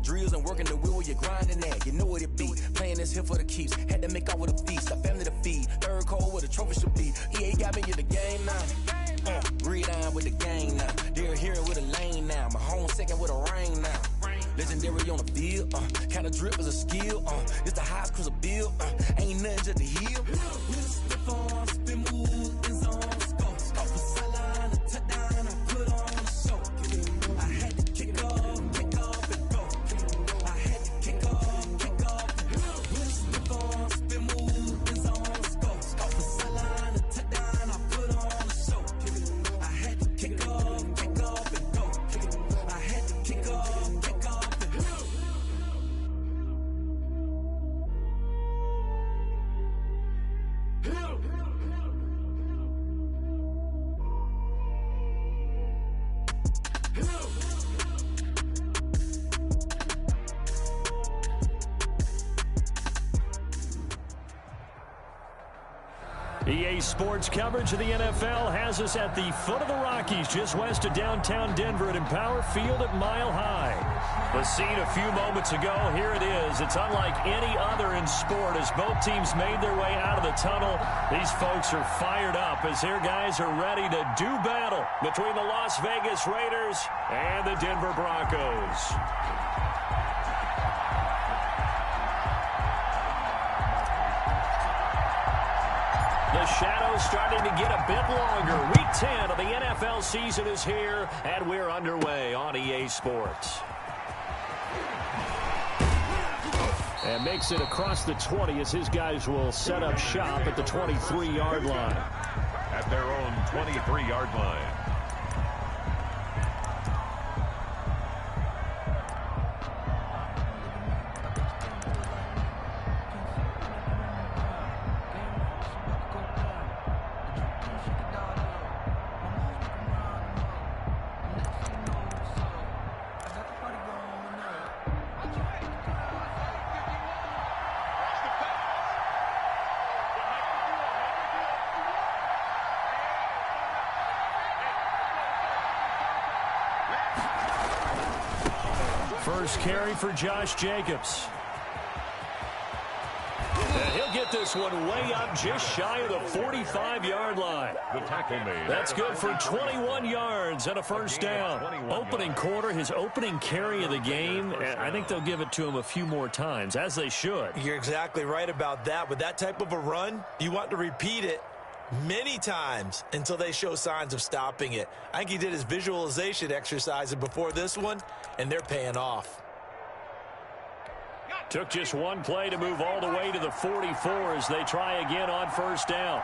that drills and working the wheel where you're grinding at. You know what it be. Playing this here for the keeps. Had to make out with a feast. A family to feed. Third cold where the trophy should be. EA got me in the game now. Read on with the gang now. They're here with a lane now. My home second with a rain now. Legendary on the field. Kind of drip is a skill. It's the highest cruiser bill. Ain't nothing just to heal. Spin move in zone. Off the sideline, a touchdown. I put on the show. I had to kick off and go. I had to kick off and go. Spin move in zone. Off the sideline, a touchdown. I put on the show. I had to kick off and go. I had to kick off and go. EA Sports coverage of the NFL has us at the foot of the Rockies, just west of downtown Denver at Empower Field at Mile High. The scene a few moments ago, here it is. It's unlike any other in sport as both teams made their way out of the tunnel. These folks are fired up as their guys are ready to do battle between the Las Vegas Raiders and the Denver Broncos. The shadow's starting to get a bit longer. Week 10 of the NFL season is here, and we're underway on EA Sports. And makes it across the 20 as his guys will set up shop at the 23-yard line. At their own 23-yard line. First carry for Josh Jacobs. And he'll get this one way up just shy of the 45-yard line. The tackle made. That's good for 21 yards and a first down. Opening quarter, his opening carry of the game, and I think they'll give it to him a few more times, as they should. You're exactly right about that. With that type of a run, you want to repeat it many times until they show signs of stopping it. I think he did his visualization exercise before this one, and they're paying off. Took just one play to move all the way to the 44 as they try again on first down.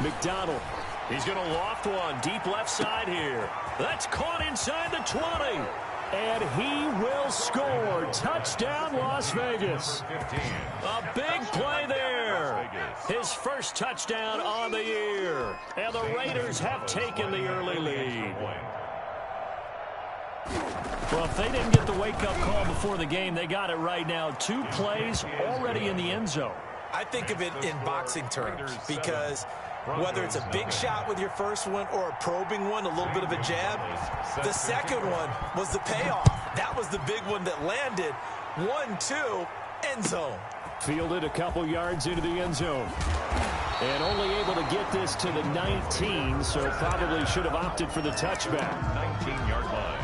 McDonald. He's going to loft one deep left side here. That's caught inside the 20. And he will score. Touchdown, Las Vegas. A big play there. His first touchdown on the year. And the Raiders have taken the early lead. Well, if they didn't get the wake-up call before the game, they got it right now. 2 plays already in the end zone. I think of it in boxing terms because whether it's a big shot with your first one or a probing one, a little bit of a jab, the second one was the payoff. That was the big one that landed. 1-2, end zone. Fielded a couple yards into the end zone. And only able to get this to the 19, so probably should have opted for the touchback. 19-yard line.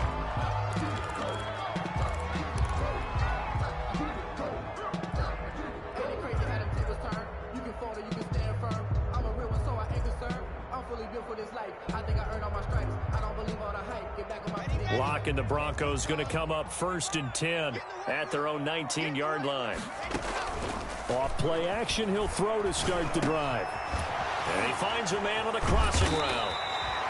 Lock and the Broncos going to come up 1st and 10 at their own 19-yard line. Off play action, he'll throw to start the drive. And he finds a man on the crossing route.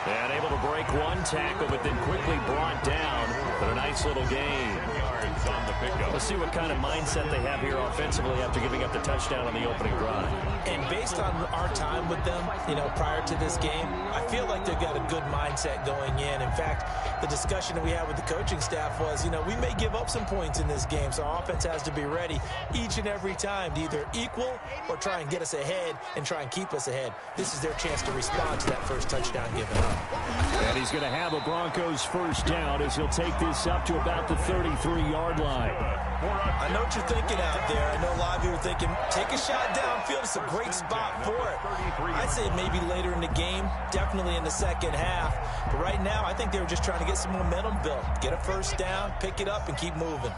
And able to break one tackle, but then quickly brought down for a nice little gain. yards on the pickup. We'll see what kind of mindset they have here offensively after giving up the touchdown on the opening drive. And based on our time with them, prior to this game, I feel like they've got a good mindset going in. In fact, the discussion that we had with the coaching staff was, we may give up some points in this game, so our offense has to be ready each and every time to either equal or try and get us ahead and try and keep us ahead. This is their chance to respond to that first touchdown given up. And he's going to have a Broncos first down as he'll take this up to about the 33-yard line. I know what you're thinking out there. I know a lot of you are thinking, take a shot downfield. It's a great spot for it. I'd say maybe later in the game, definitely in the second half. But right now, I think they were just trying to get some momentum built. Get a first down, pick it up, and keep moving.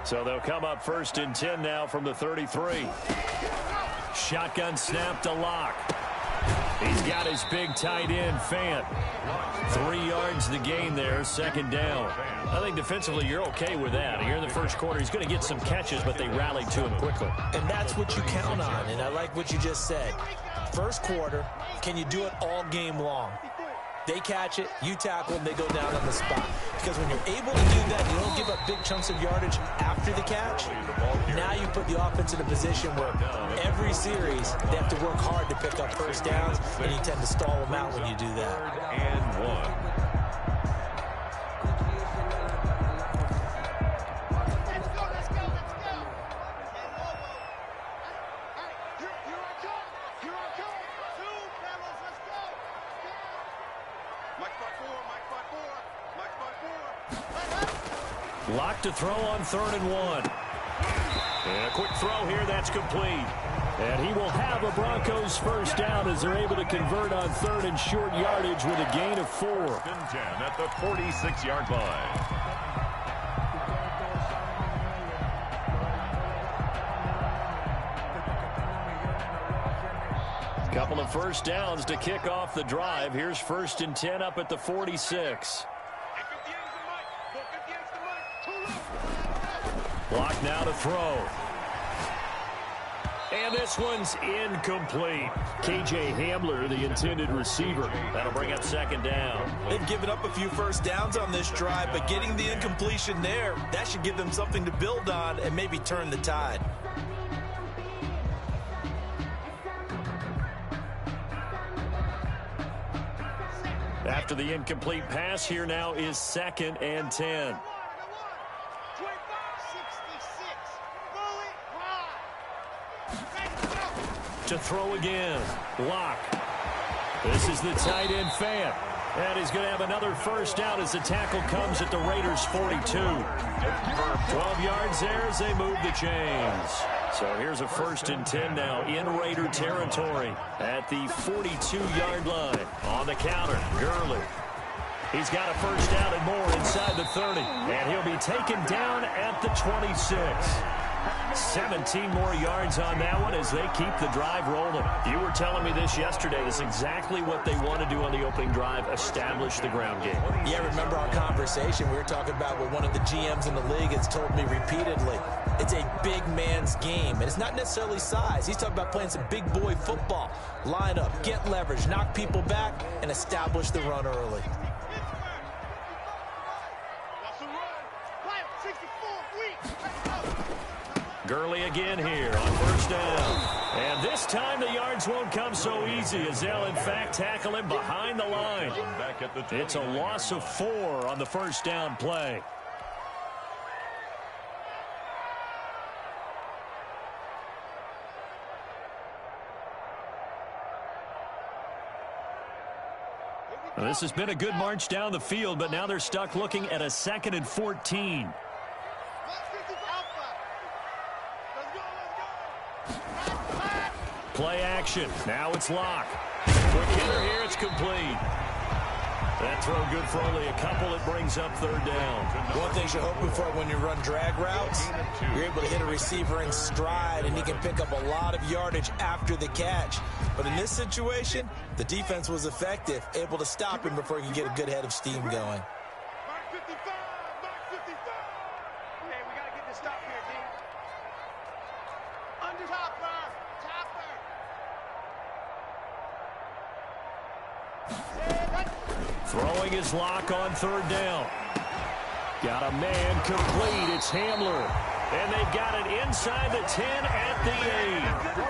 So they'll come up 1st and 10 now from the 33. Shotgun snap to Locke. He's got his big tight end, Fant. 3 yards the gain there, 2nd down. I think defensively you're okay with that. Here in the first quarter, he's going to get some catches, but they rallied to him quickly. And that's what you count on, and I like what you just said. First quarter, can you do it all game long? They catch it, you tackle, and they go down on the spot. Because when you're able to do that, you don't give up big chunks of yardage after the catch. Now you put the offense in a position where every series they have to work hard to pick up first downs, and you tend to stall them out when you do that. 3rd and 1. Locke to throw on 3rd and 1. And a quick throw here, that's complete. And he will have a Broncos first down as they're able to convert on 3rd and short yardage with a gain of 4. 10 at the 46-yard line. Couple of first downs to kick off the drive. Here's 1st and 10 up at the 46. Block now to throw. And this one's incomplete. KJ Hamler, the intended receiver. That'll bring up 2nd down. They've given up a few first downs on this drive, but getting the incompletion there, that should give them something to build on and maybe turn the tide. After the incomplete pass, here now is 2nd and 10. To throw again. Locke. This is the tight end, Fant. And he's going to have another first down as the tackle comes at the Raiders' 42. 12 yards there as they move the chains. So here's a 1st and 10 now in Raider territory at the 42-yard line. On the counter, Gurley. He's got a first down and more inside the 30. And he'll be taken down at the 26. 17 more yards on that one as they keep the drive rolling. You were telling me this yesterday. This is exactly what they want to do on the opening drive, establish the ground game. Yeah, remember our conversation? We were talking about what one of the GMs in the league has told me repeatedly. It's a big man's game, and it's not necessarily size. He's talking about playing some big boy football. Line up, get leverage, knock people back, and establish the run early. Gurley again here on first down. And this time the yards won't come so easy as they'll, in fact, tackle him behind the line. It's a loss of 4 on the first down play. Now, this has been a good march down the field, but now they're stuck looking at a 2nd and 14. Play action. Now it's Locke. Quick hitter here. It's complete. That throw good for only a couple. It brings up 3rd down. One thing you're hoping for when you run drag routes, you're able to hit a receiver in stride, and he can pick up a lot of yardage after the catch. But in this situation, the defense was effective, able to stop him before he could get a good head of steam going. Throwing his Locke on 3rd down. Got a man complete. It's Hamler. And they got it inside the 10 at the 8.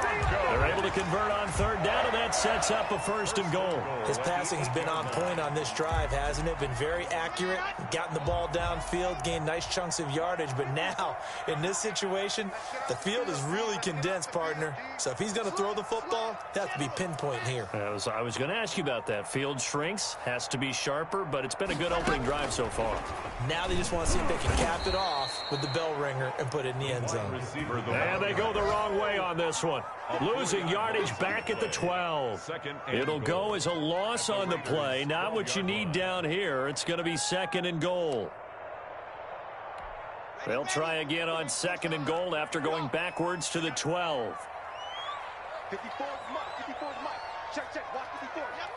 They're able to convert on third down, and that sets up a first and goal. His passing's been on point on this drive, hasn't it? Been very accurate, gotten the ball downfield, gained nice chunks of yardage. But now, in this situation, the field is really condensed, partner. So if he's going to throw the football, it has to be pinpoint here. I was going to ask you about that. Field shrinks, has to be sharper, but it's been a good opening drive so far. Now they just want to see if they can cap it off with the bell ringer and put it in the end zone. And they go the wrong way on this one. Losing yardage back at the 12. It'll go as a loss on the play. Not what you need down here. It's going to be second and goal. They'll try again on second and goal after going backwards to the 12. 54 is Mike. 54 is Mike. Check. Watch 54. Yep.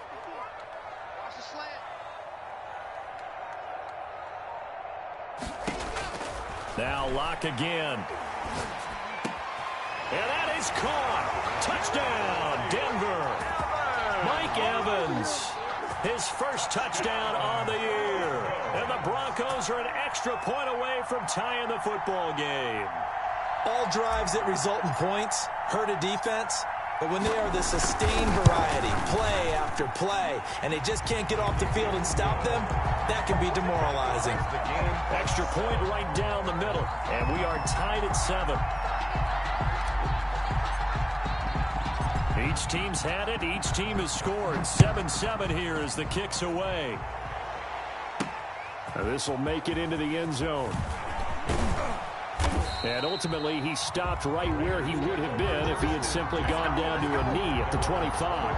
Watch the slant. Now lock again. And that is caught. Touchdown, Denver. Mike Evans, his first touchdown on the year. And the Broncos are an extra point away from tying the football game. All drives that result in points hurt a defense. But when they are the sustained variety, play after play, and they just can't get off the field and stop them, that can be demoralizing. Extra point right down the middle, and we are tied at 7. Each team's had it. Each team has scored. 7-7 here as the kick's away. This will make it into the end zone. And ultimately, he stopped right where he would have been if he had simply gone down to a knee at the 25.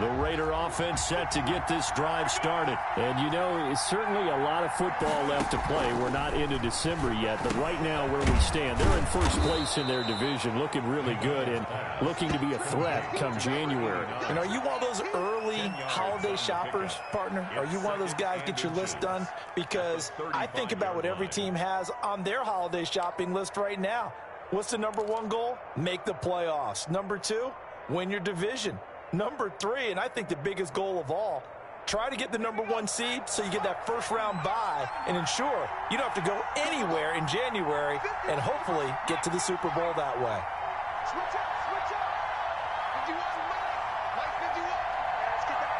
The Raider offense set to get this drive started. And, you know, it's certainly a lot of football left to play. We're not into December yet, but right now where we stand, they're in first place in their division, looking really good and looking to be a threat come January. And are you one of those early holiday shoppers, partner? Are you one of those guys get your list done? Because I think about what every team has on their holiday shopping list right now. What's the number one goal? Make the playoffs. Number 2, win your division. Number 3, and I think the biggest goal of all, try to get the number 1 seed so you get that first-round bye and ensure you don't have to go anywhere in January and hopefully get to the Super Bowl that way. Switch up. 51, Mike 51. Let's get that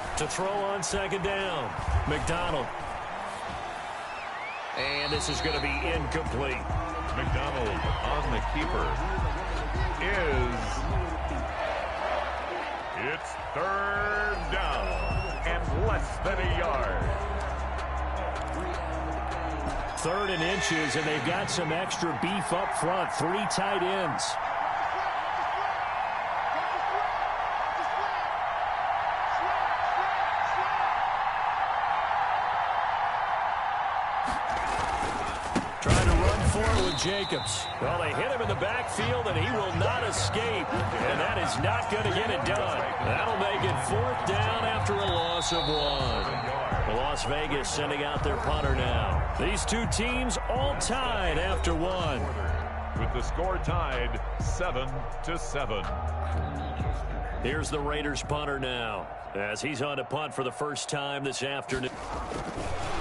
ball. To throw on second down, McDonald. And this is going to be incomplete. McDonald on the keeper is... It's third down and less than a yard. 3rd and inches, and they've got some extra beef up front. 3 tight ends. Trying to run for it with Jacobs. Well, they hit him in the backfield, and he will not escape. And that is not going to get it done. That'll make it 4th down after a loss of 1. Las Vegas sending out their punter now. These two teams all tied after 1. With the score tied 7-7. Here's the Raiders punter now as he's on to punt for the first time this afternoon.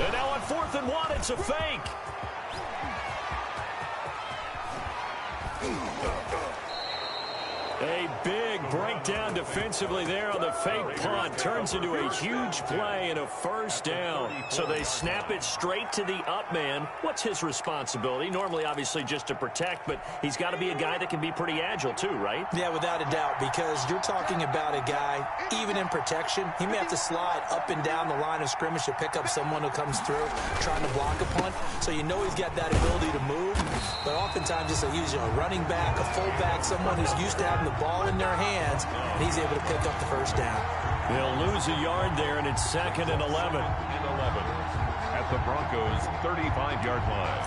And now on 4th and 1, it's a fake. A big breakdown defensively there on the fake punt. Turns into a huge play and a first down. So they snap it straight to the up man. What's his responsibility? Normally, obviously, just to protect, but he's got to be a guy that can be pretty agile too, right? Yeah, without a doubt, because you're talking about a guy, even in protection, he may have to slide up and down the line of scrimmage to pick up someone who comes through trying to block a punt. So you know he's got that ability to move, but oftentimes just he's a running back, a fullback, someone who's used to having the ball in their hands, and he's able to pick up the first down. They'll lose a yard there, and it's 2nd and 11. At the Broncos' 35-yard line.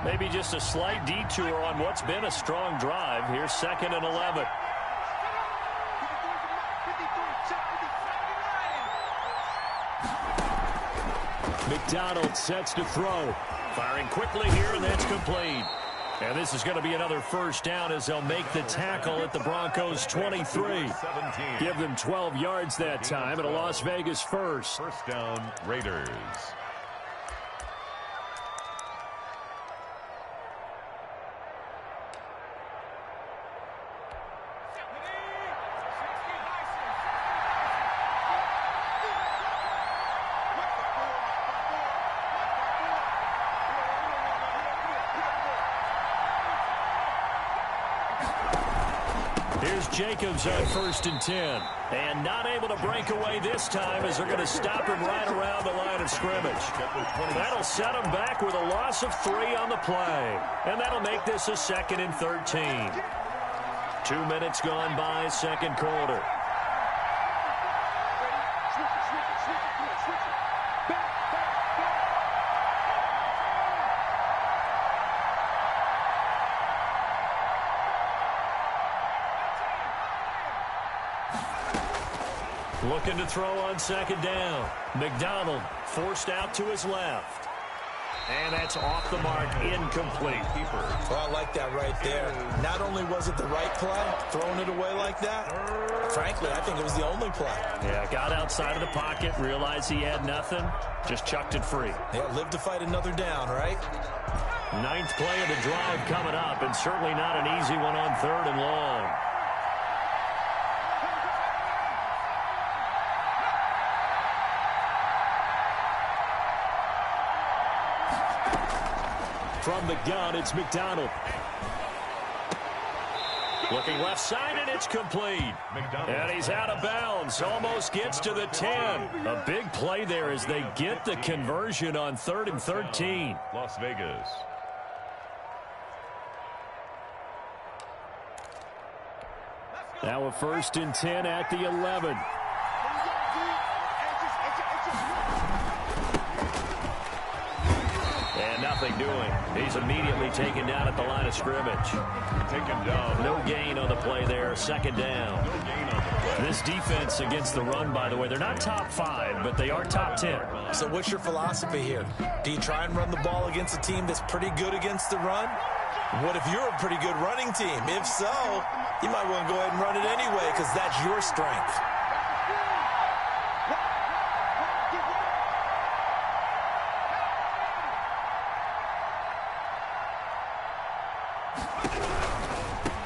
Maybe just a slight detour on what's been a strong drive. Here's 2nd and 11. McDonald sets to throw. Firing quickly here, and that's complete. And this is going to be another first down as they'll make the tackle at the Broncos' 23. Give them 12 yards that time at a Las Vegas first. First down, Raiders. Here's Jacobs on 1st and 10. And not able to break away this time as they're going to stop him right around the line of scrimmage. That'll set him back with a loss of 3 on the play. And that'll make this a 2nd and 13. 2 minutes gone by, second quarter. Looking to throw on 2nd down. McDonald forced out to his left. And that's off the mark, incomplete. Well, I like that right there. Not only was it the right play, throwing it away like that, frankly, I think it was the only play. Yeah, got outside of the pocket, realized he had nothing, just chucked it free. Yeah, live to fight another down, right? 9th play of the drive coming up, and certainly not an easy one on 3rd and long. From the gun, it's McDonald. Looking left side, and it's complete. And he's out of bounds. Almost gets to the 10. A big play there as they get the conversion on 3rd and 13. Las Vegas. Now a 1st and 10 at the 11. And nothing doing. He's immediately taken down at the line of scrimmage. Taken down. No gain on the play there. 2nd down. No gain on the play. This defense against the run, by the way, they're not top 5, but they are top 10. So what's your philosophy here? Do you try and run the ball against a team that's pretty good against the run? What if you're a pretty good running team? If so, you might want to go ahead and run it anyway because that's your strength.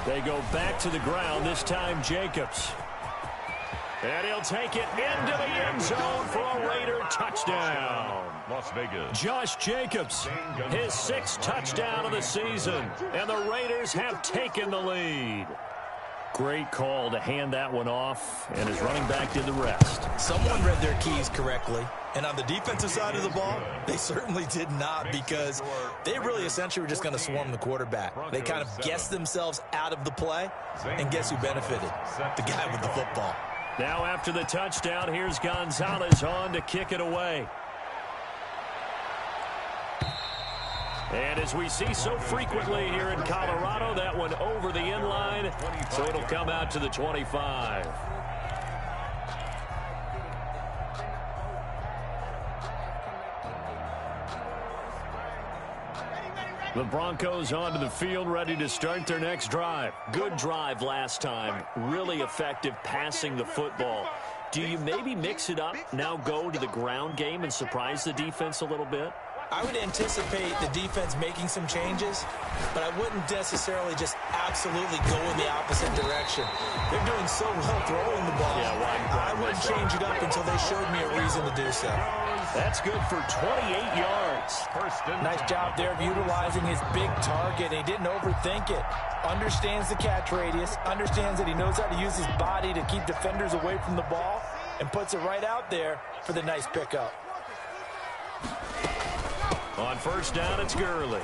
They go back to the ground, this time Jacobs. And he'll take it into the end zone for a Raider touchdown. Las Vegas. Josh Jacobs, his 6th touchdown of the season. And the Raiders have taken the lead. Great call to hand that one off, and his running back did the rest. Someone read their keys correctly, and on the defensive side of the ball, they certainly did not because they really essentially were just going to swarm the quarterback. They kind of guessed themselves out of the play, and guess who benefited? The guy with the football. Now after the touchdown, here's Gonzalez on to kick it away. And as we see so frequently here in Colorado, that one over the end line, so it'll come out to the 25. The Broncos onto the field, ready to start their next drive. Good drive last time. Really effective passing the football. Do you maybe mix it up, now go to the ground game and surprise the defense a little bit? I would anticipate the defense making some changes, but I wouldn't necessarily just absolutely go in the opposite direction. They're doing so well throwing the ball. I wouldn't change it up until they showed me a reason to do so. That's good for 28 yards. Nice job there of utilizing his big target. He didn't overthink it. Understands the catch radius, understands that he knows how to use his body to keep defenders away from the ball, and puts it right out there for the nice pickup. On 1st down, it's Gurley.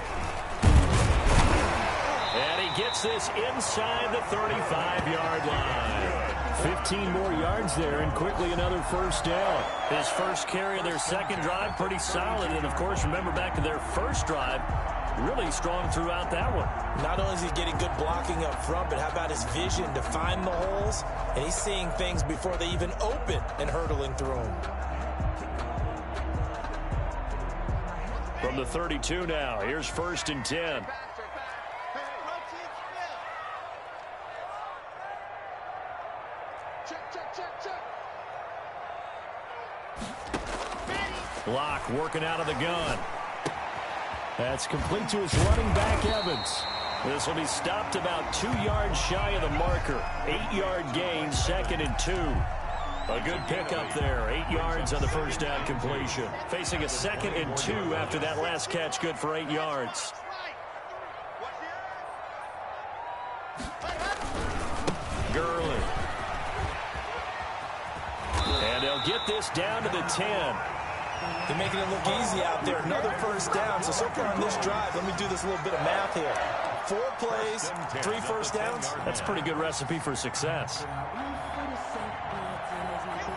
And he gets this inside the 35-yard line. 15 more yards there, and quickly another 1st down. His first carry of their second drive, pretty solid. And, of course, remember back to their first drive, really strong throughout that one. Not only is he getting good blocking up front, but how about his vision to find the holes? And he's seeing things before they even open and hurtling through them. From the 32 now, here's 1st and 10. Block working out of the gun. That's complete to his running back, Evans. This will be stopped about 2 yards shy of the marker. 8-yard gain, 2nd and 2. A good pickup there. 8 yards on the first down completion. Facing a 2nd and 2 after that last catch, good for 8 yards. Gurley. And they'll get this down to the 10. They're making it look easy out there. Another first down. So far on this drive, let me do this little bit of math here. 4 plays, 3 first downs. That's a pretty good recipe for success.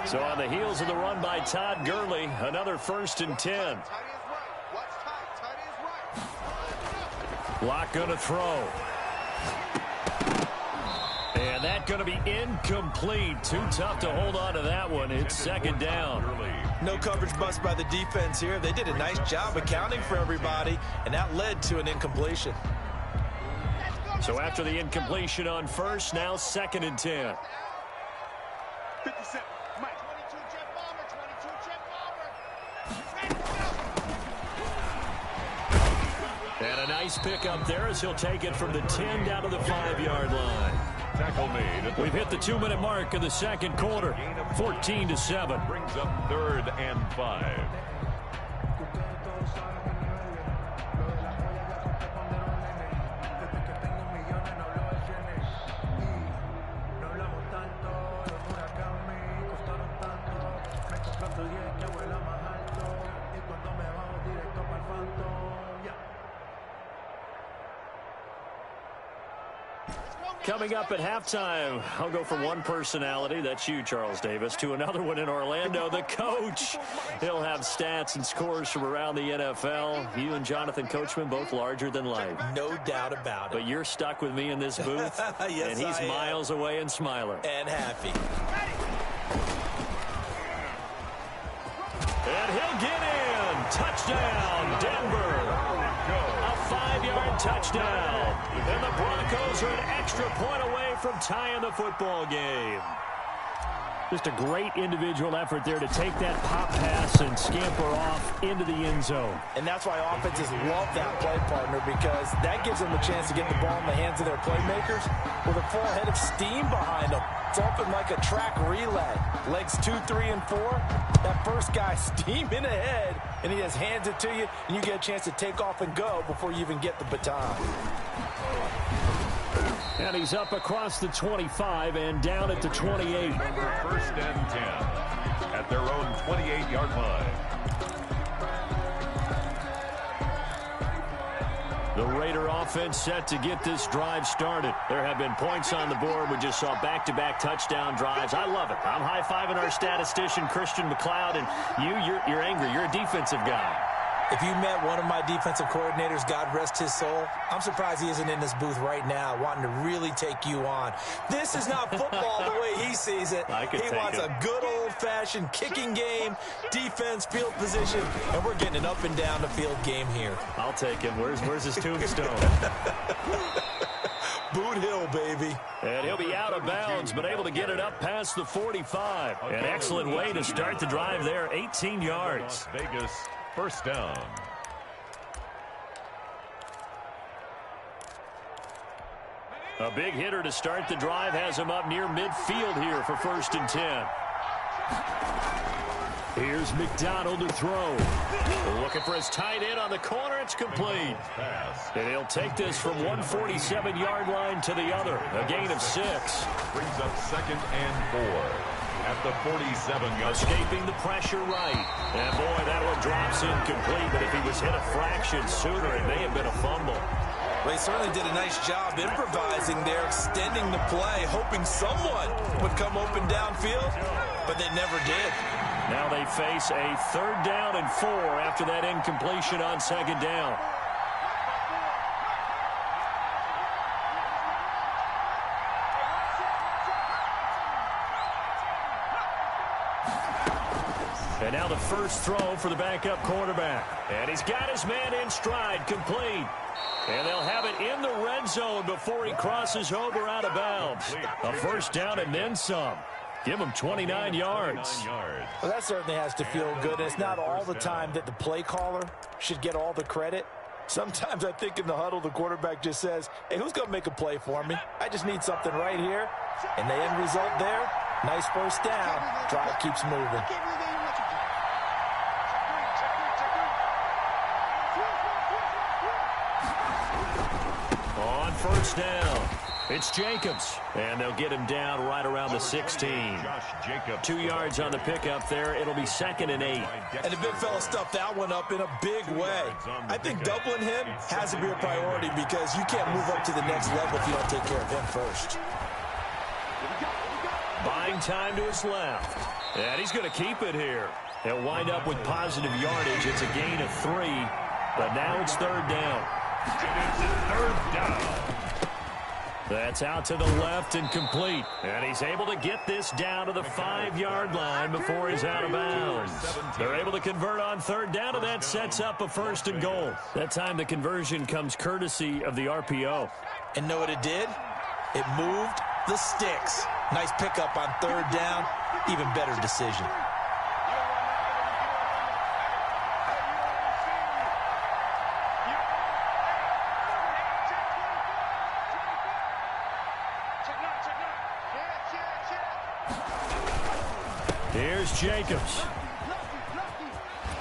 So on the heels of the run by Todd Gurley, another 1st and 10. Block going to throw. And that going to be incomplete. Too tough to hold on to that one. It's 2nd down. No coverage bust by the defense here. They did a nice job accounting for everybody, and that led to an incompletion. So after the incompletion on 1st, now 2nd and 10. 57. Mike. 22 jet bomber. 22 jet bomber. And a nice pickup there as he'll take it from the 10 down to the 5-yard line. Tackle made. We've hit the 2-minute mark of the 2nd quarter. 14-7. Brings up 3rd and 5. Coming up at halftime, I'll go from one personality, that's you, Charles Davis, to another one in Orlando, the coach. He'll have stats and scores from around the NFL. You and Jonathan Coachman, both larger than life. No doubt about it. But you're stuck with me in this booth, Yes, and he's I am. miles away and smiling. And happy. And he'll get in. Touchdown, Denver. A 5-yard touchdown. And the Broncos are an extra point away from tying the football game. Just a great individual effort there to take that pop pass and scamper off into the end zone. And that's why offenses love that play, partner, because that gives them a chance to get the ball in the hands of their playmakers with a full head of steam behind them. It's open like a track relay. Legs 2, 3, and 4. That first guy steaming ahead, and he just hands it to you, and you get a chance to take off and go before you even get the baton. And he's up across the 25 and down at the 28. 1st and 10 at their own 28-yard line. The Raider offense set to get this drive started. There have been points on the board. We just saw back-to-back touchdown drives. I love it. I'm high-fiving our statistician, Christian McLeod, and you're angry. You're a defensive guy. If you met one of my defensive coordinators, God rest his soul, I'm surprised he isn't in this booth right now wanting to really take you on. This is not football the way he sees it. He wants a good old-fashioned kicking game, defense, field position, and we're getting an up-and-down-the-field game here. I'll take him. Where's his tombstone? Boot Hill, baby. And he'll be out of bounds, but able to get it up past the 45. An excellent way to start the drive there, 18 yards. Las Vegas, 1st down. A big hitter to start the drive has him up near midfield here for 1st and 10. Here's McDonald to throw. Looking for his tight end on the corner. It's complete. And he'll take this from 147-yard line to the other. A gain of 6. Brings up 2nd and 4 at the 47-yard. Escaping the pressure right. And boy, that one drops incomplete. But if he was hit a fraction sooner, it may have been a fumble. Well, he certainly did a nice job improvising there, extending the play, hoping someone would come open downfield, but they never did. Now they face a 3rd down and 4 after that incompletion on 2nd down. And now the first throw for the backup quarterback. And he's got his man in stride, complete. And they'll have it in the red zone before he crosses over out of bounds. A first down and then some. Give him 29 yards. Well, that certainly has to feel good. And it's not all the time that the play caller should get all the credit. Sometimes I think in the huddle, the quarterback just says, hey, who's going to make a play for me? I just need something right here. And the end result there, nice first down. Drive keeps moving. On first down, it's Jacobs. And they'll get him down right around the 16. 2 yards on the pickup there. It'll be 2nd and 8. And the big fella stuffed that one up in a big way. I think doubling him has to be a priority because you can't move up to the next level if you don't take care of him first. Buying time to his left. And he's going to keep it here. They'll wind up with positive yardage. It's a gain of 3. But now it's 3rd down. Third down. That's out to the left and complete. And he's able to get this down to the 5-yard line before he's out of bounds. They're able to convert on 3rd down, and that sets up a 1st and goal. That time the conversion comes courtesy of the RPO. And know what it did? It moved the sticks. Nice pickup on 3rd down. Even better decision. Here's Jacobs.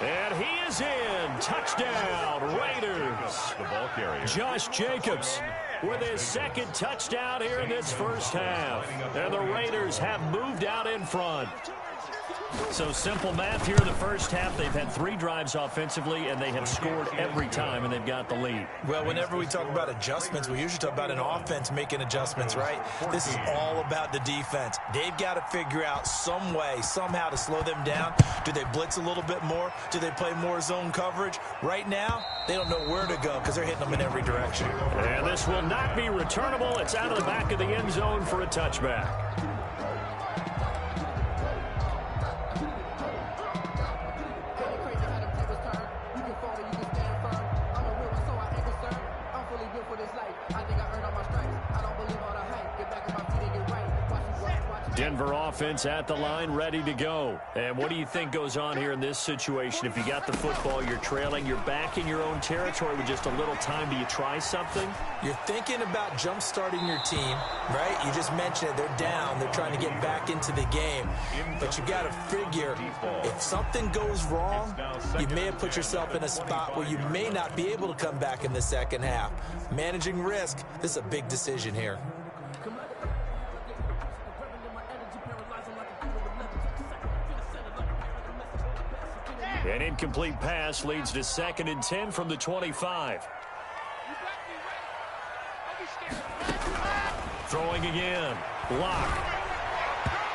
And he is in. Touchdown, Raiders. The ball carrier. Josh Jacobs with his 2nd touchdown here in this first half. And the Raiders have moved out in front. So simple math here in the first half. They've had 3 drives offensively, and they have scored every time, and they've got the lead. Well, whenever we talk about adjustments, we usually talk about an offense making adjustments, right? This is all about the defense. They've got to figure out some way, somehow to slow them down. Do they blitz a little bit more? Do they play more zone coverage? Right now, they don't know where to go because they're hitting them in every direction. And this will not be returnable. It's out of the back of the end zone for a touchback. Denver offense at the line, ready to go. And what do you think goes on here in this situation? If you got the football, you're trailing, you're back in your own territory with just a little time. Do you try something? You're thinking about jump-starting your team, right? You just mentioned it. They're down. They're trying to get back into the game. But you got to figure, if something goes wrong, you may have put yourself in a spot where you may not be able to come back in the second half. Managing risk, this is a big decision here. An incomplete pass leads to 2nd and 10 from the 25. Throwing again. Block.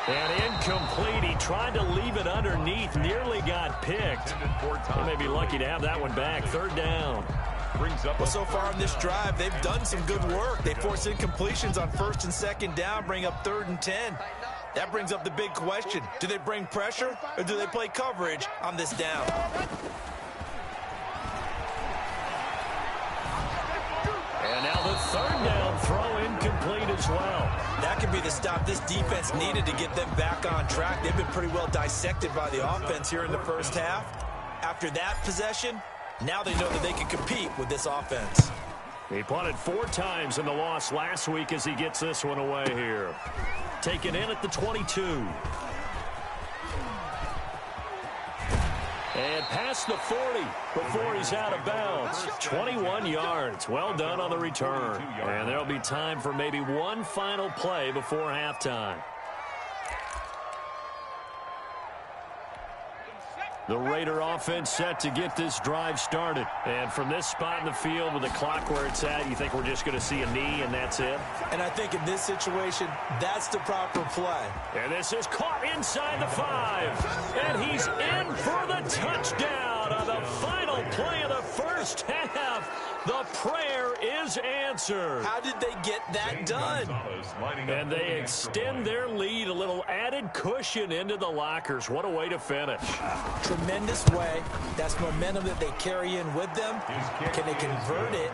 And incomplete. He tried to leave it underneath. Nearly got picked. He may be lucky to have that one back. 3rd down. Well, so far in this drive, they've done some good work. They forced incompletions on 1st and 2nd down, bring up 3rd and 10. That brings up the big question. Do they bring pressure or do they play coverage on this down? And now the 3rd down throw incomplete as well. That could be the stop this defense needed to get them back on track. They've been pretty well dissected by the offense here in the first half. After that possession, now they know that they can compete with this offense. He punted 4 times in the loss last week as he gets this one away here. Taken in at the 22. And past the 40 before he's out of bounds. 21 yards. Well done on the return. And there'll be time for maybe one final play before halftime. The Raider offense set to get this drive started. And from this spot in the field with the clock where it's at, you think we're just going to see a knee and that's it? And I think in this situation, that's the proper play. And this is caught inside the 5. And he's in for the touchdown. out on the final play of the first half. The prayer is answered. How did they get that done? And they extend their lead, a little added cushion into the lockers. What a way to finish. Tremendous way. That's momentum that they carry in with them. Can they convert it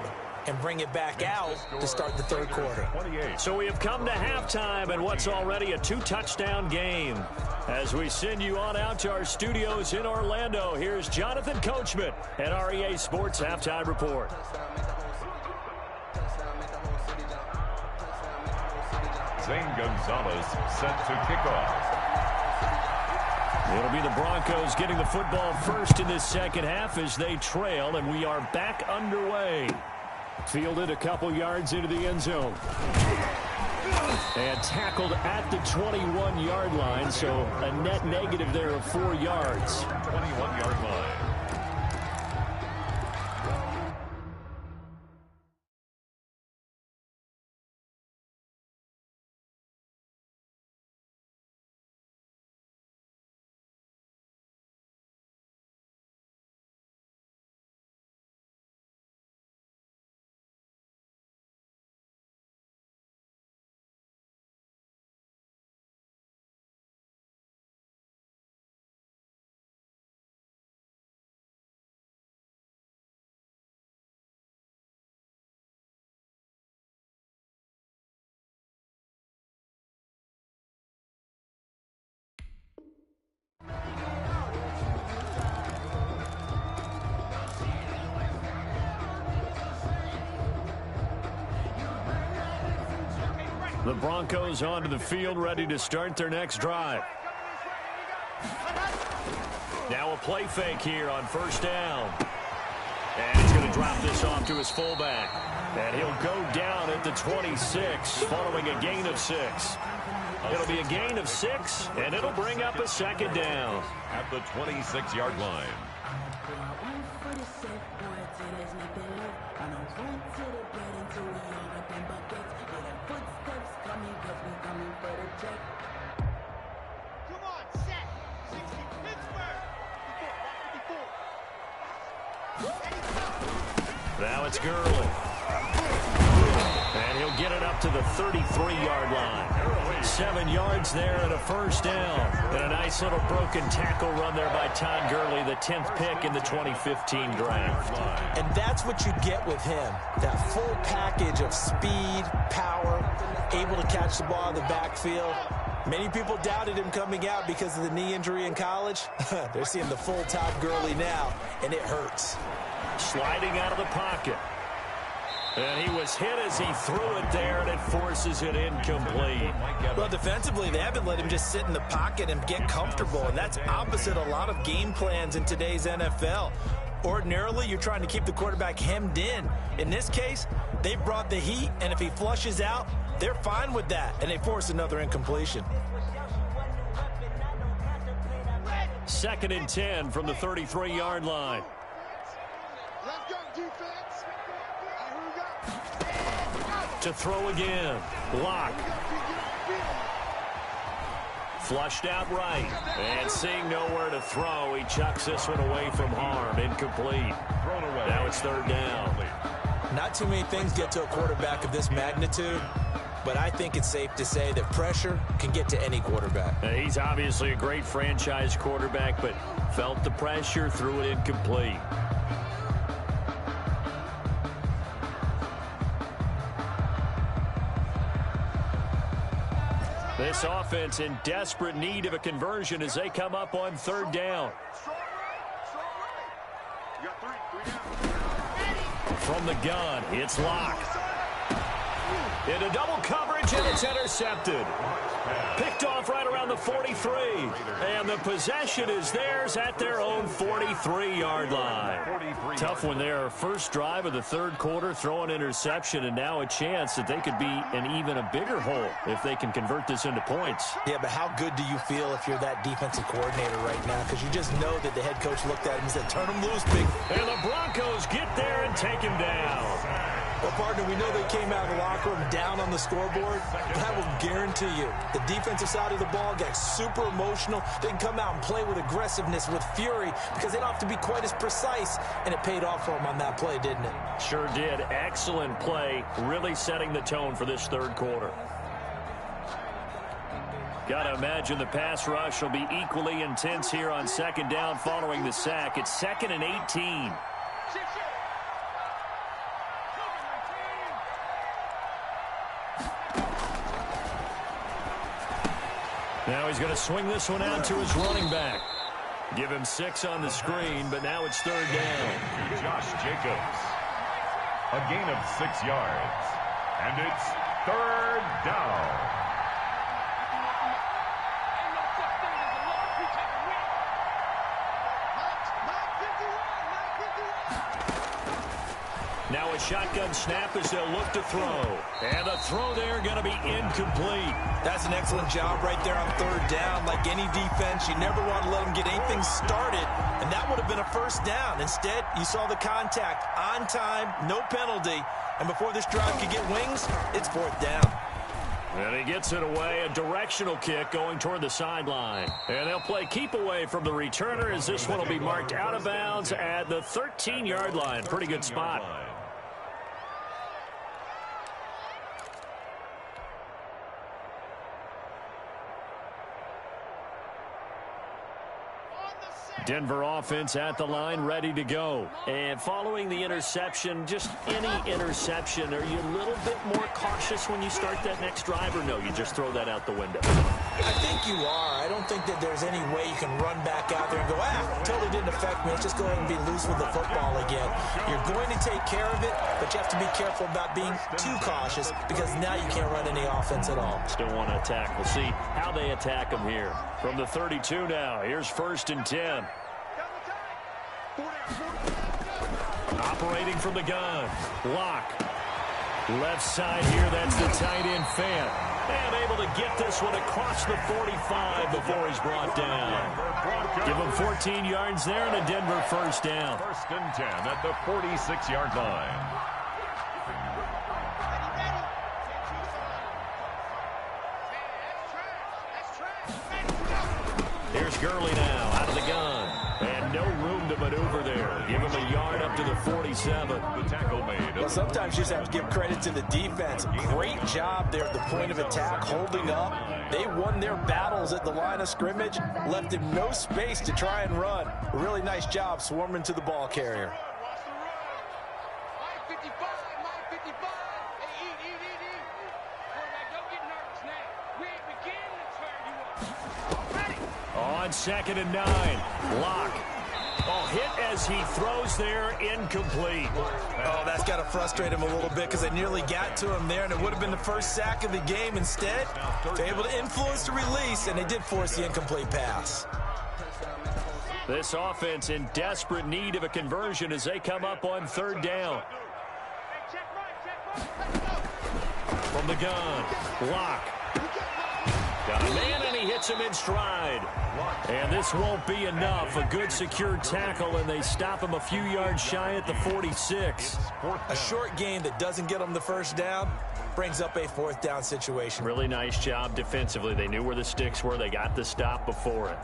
and bring it back out to start the third quarter? So we have come to halftime and what's already a 2-touchdown game. As we send you on out to our studios in Orlando, here's Jonathan Coachman at REA Sports Halftime Report. Zane Gonzalez set to kick off. It'll be the Broncos getting the football first in this second half as they trail, and we are back underway. Fielded a couple yards into the end zone. And tackled at the 21-yard line, so a net negative there of 4 yards. 21-yard line. The Broncos onto the field, ready to start their next drive. Now a play fake here on first down. And he's going to drop this off to his fullback. And he'll go down at the 26 following a gain of 6. It'll be a gain of 6, and it'll bring up a second down. At the 26-yard line. Now it's Gurley. And he'll get it up to the 33-yard line. 7 yards there and a first down. And a nice little broken tackle run there by Todd Gurley, the 10th pick in the 2015 draft. And that's what you get with him. That full package of speed, power, able to catch the ball in the backfield. Many people doubted him coming out because of the knee injury in college. They're seeing the full Todd Gurley now, and it hurts. Sliding out of the pocket. And he was hit as he threw it there, and it forces it incomplete. Well, defensively, they haven't let him just sit in the pocket and get comfortable, and that's opposite a lot of game plans in today's NFL. Ordinarily, you're trying to keep the quarterback hemmed in. In this case, they brought the heat, and if he flushes out, they're fine with that, and they force another incompletion. 2nd and 10 from the 33-yard line. To throw again. Lock. Flushed out right. And seeing nowhere to throw, he chucks this one away from harm. Incomplete. Now it's 3rd down. Not too many things get to a quarterback of this magnitude, but I think it's safe to say that pressure can get to any quarterback. He's obviously a great franchise quarterback, but felt the pressure, threw it incomplete. This offense in desperate need of a conversion as they come up on 3rd down. From the gun, it's Locke. Into double coverage, and it's intercepted. Picked off right around the 43. And the possession is theirs at their own 43-yard line. Tough one there. First drive of the 3rd quarter, throw an interception, and now a chance that they could be in even a bigger hole if they can convert this into points. Yeah, but how good do you feel if you're that defensive coordinator right now? Because you just know that the head coach looked at him and said, turn him loose, big. And the Broncos get there and take him down. Well, partner, we know they came out of the locker room down on the scoreboard, but I will guarantee you the defensive side of the ball got super emotional. They can come out and play with aggressiveness, with fury, because they don't have to be quite as precise, and it paid off for them on that play, didn't it? Sure did. Excellent play, really setting the tone for this third quarter. Got to imagine the pass rush will be equally intense here on second down following the sack. It's 2nd and 18. Now he's going to swing this one out to his running back. Give him 6 on the screen, but now it's third down. Josh Jacobs. A gain of 6 yards. And it's third down. Now a shotgun snap as they'll look to throw. And the throw there going to be incomplete. That's an excellent job right there on third down. Like any defense, you never want to let them get anything started, and that would have been a first down. Instead, you saw the contact on time, no penalty, and before this drive could get wings, it's fourth down. And he gets it away, a directional kick going toward the sideline. And they'll play keep away from the returner as this one will be marked out of bounds at the 13-yard line. Pretty good spot. Denver offense at the line, ready to go. And following the interception, just any interception, are you a little bit more cautious when you start that next drive, or no, you just throw that out the window? I think you are. I don't think that there's any way you can run back out there and go, totally didn't affect me. Let's just go ahead and be loose with the football again. You're going to take care of it, but you have to be careful about being too cautious because now you can't run any offense at all. Still want to attack. We'll see how they attack them here. From the 32 now, here's 1st and 10. Operating from the gun. Lock. Left side here, that's the tight end Fant. And able to get this one across the 45 before he's brought down. Give him 14 yards there and a Denver first down. 1st and 10 at the 46-yard line. Here's Gurley now, out of the gun. And no room to maneuver there. Give him a yard up to the 47. The tackle made. Well, sometimes you just have to give credit to the defense. Great job there at the point of attack, holding up. They won their battles at the line of scrimmage, left him no space to try and run. A really nice job swarming to the ball carrier. On 2nd and 9, Lock. Oh, hit as he throws there, incomplete. Oh, that's got to frustrate him a little bit because they nearly got to him there, and it would have been the first sack of the game. Instead, they're able to influence the release, and they did force the incomplete pass. This offense in desperate need of a conversion as they come up on 3rd down. From the gun, Lock. Got a man, and he hits him in stride. And this won't be enough. A good secure tackle, and they stop him a few yards shy at the 46. A short gain that doesn't get them the first down brings up a 4th down situation. Really nice job defensively. They knew where the sticks were. They got the stop before it.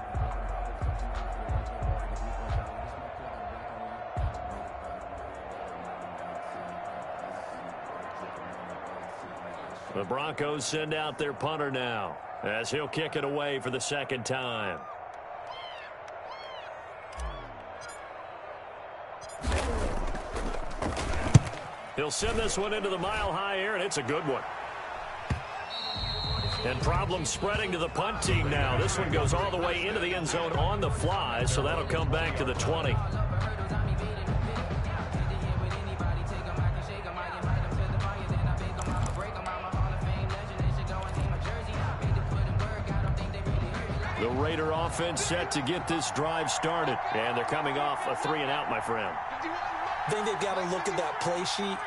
The Broncos send out their punter now, as he'll kick it away for the 2nd time. He'll send this one into the mile-high air, and it's a good one. And problems spreading to the punt team now. This one goes all the way into the end zone on the fly, so that'll come back to the 20. The Raider offense set to get this drive started. And they're coming off a 3-and-out, my friend. I think they've got to look at that play sheet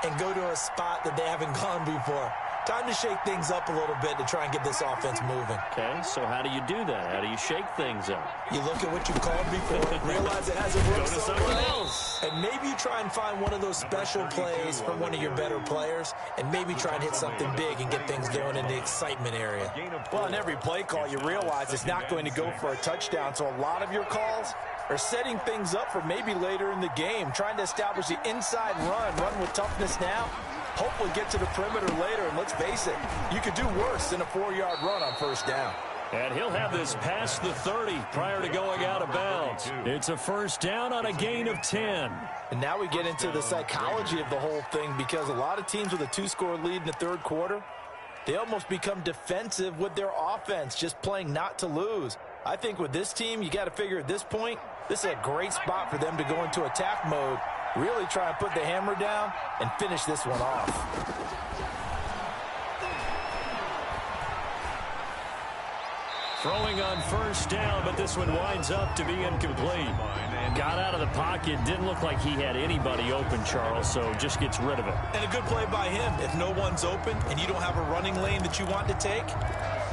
and go to a spot that they haven't gone before. Time to shake things up a little bit to try and get this offense moving. Okay, so how do you do that? How do you shake things up? You look at what you've called before, realize it hasn't worked Go to somewhere something else. And maybe you try and find one of those special plays from one of your better players, and maybe try and hit something big and get things going in the excitement area. Well, in every play call, you realize it's not going to go for a touchdown, so a lot of your calls are setting things up for maybe later in the game, trying to establish the inside run with toughness now, hopefully get to the perimeter later, and let's face it, you could do worse than a 4-yard run on first down. And he'll have this past the 30 prior to going out of bounds. It's a first down on a gain of 10. And now we get into the psychology of the whole thing, because a lot of teams with a 2-score lead in the third quarter, they almost become defensive with their offense, just playing not to lose. I think with this team, you got to figure at this point, this is a great spot for them to go into attack mode, really try and put the hammer down and finish this one off. Throwing on first down, but this one winds up to be incomplete. Got out of the pocket, didn't look like he had anybody open, Charles, so just gets rid of it. And a good play by him. If no one's open and you don't have a running lane that you want to take,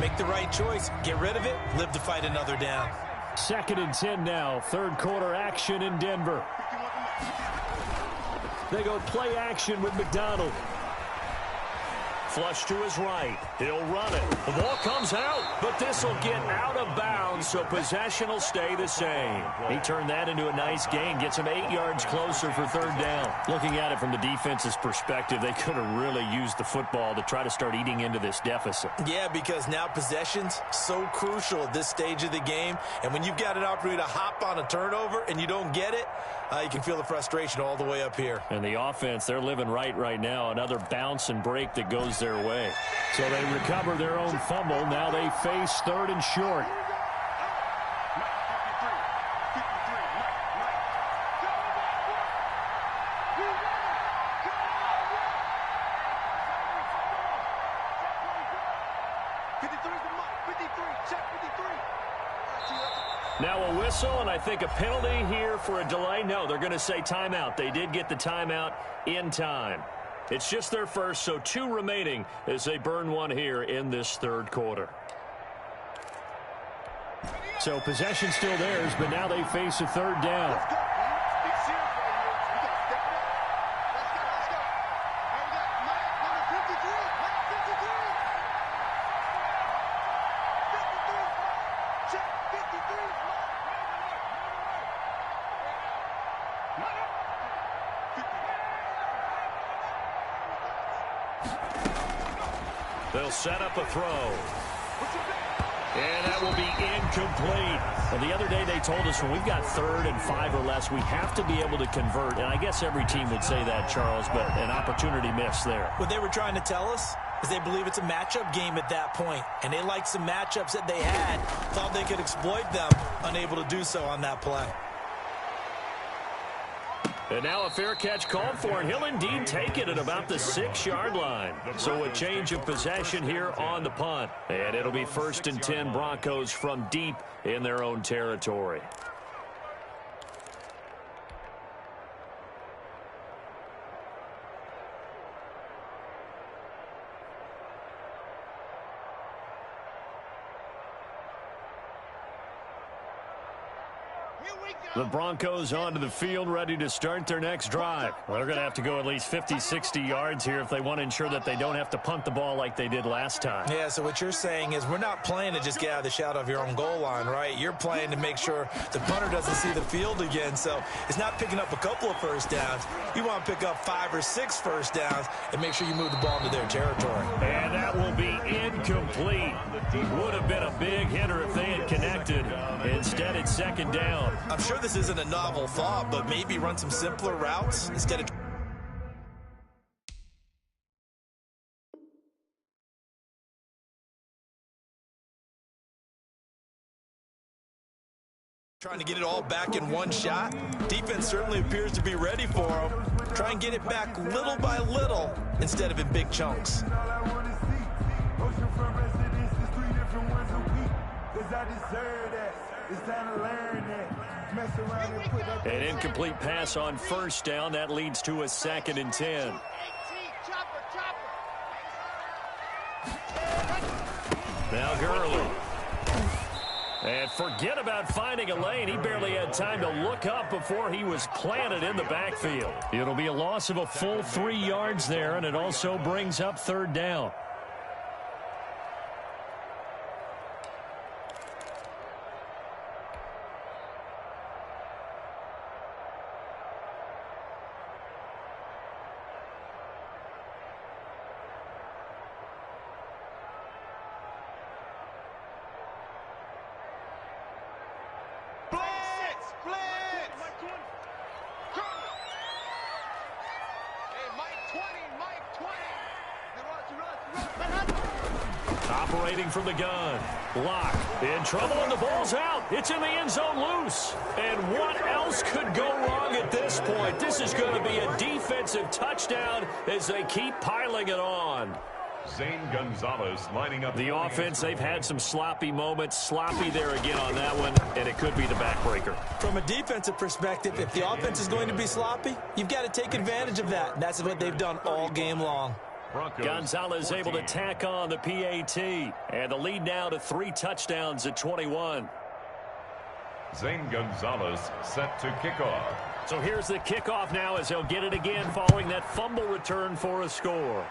make the right choice. Get rid of it, live to fight another down. 2nd and 10 now, third quarter action in Denver. They go play action with McDonald. Flush to his right. He'll run it. The ball comes out, but this will get out of bounds, so possession will stay the same. He turned that into a nice gain, gets him 8 yards closer for third down. Looking at it from the defense's perspective, they could have really used the football to try to start eating into this deficit. Yeah, because now possession's so crucial at this stage of the game, and when you've got an opportunity to hop on a turnover and you don't get it, you can feel the frustration all the way up here. And the offense, they're living right now. Another bounce and break that goes their way. So they recover their own fumble. Now they face 3rd and short. Now a whistle, and I think a penalty here for a delay. No, they're going to say timeout. They did get the timeout in time. It's just their first, so 2 remaining as they burn one here in this third quarter. So possession still theirs, but now they face a third down. They'll set up a throw. And that will be incomplete. Well, the other day they told us when we've got 3rd and 5 or less, we have to be able to convert. And I guess every team would say that, Charles, but an opportunity missed there. What they were trying to tell us is they believe it's a matchup game at that point. And they liked some matchups that they had, thought they could exploit them, unable to do so on that play. And now a fair catch called for, and he'll indeed take it at about the 6-yard line. So a change of possession here on the punt. And it'll be 1st and 10 Broncos from deep in their own territory. The Broncos onto the field, ready to start their next drive. Well, they're going to have to go at least 50, 60 yards here if they want to ensure that they don't have to punt the ball like they did last time. Yeah, so what you're saying is we're not playing to just get out of the shadow of your own goal line, right? You're playing to make sure the punter doesn't see the field again. So it's not picking up a couple of first downs. You want to pick up 5 or 6 first downs and make sure you move the ball into their territory. And that will be incomplete. Would have been a big hitter if they had connected. Instead, it's 2nd down. I'm sure this isn't a novel thought, but maybe run some simpler routes instead of trying to get it all back in one shot. Defense certainly appears to be ready for them. Try and get it back little by little instead of in big chunks. An incomplete pass on first down. That leads to a 2nd and 10. Now Gurley. And forget about finding a lane. He barely had time to look up before he was planted in the backfield. It'll be a loss of a full 3 yards there, and it also brings up third down. Operating from the gun. Lock in trouble, and the ball's out. It's in the end zone loose. And what else could go wrong at this point? This is going to be a defensive touchdown as they keep piling it on. Zane Gonzalez lining up. The offense, they've had some sloppy moments. Sloppy there again on that one, and it could be the backbreaker. From a defensive perspective, if the offense is going to be sloppy, you've got to take advantage of that. And that's what they've done all game long. Broncos, Gonzalez 14. Able to tack on the PAT. And the lead now to 3 touchdowns at 21. Zane Gonzalez set to kick off. So here's the kickoff now as he'll get it again following that fumble return for a score.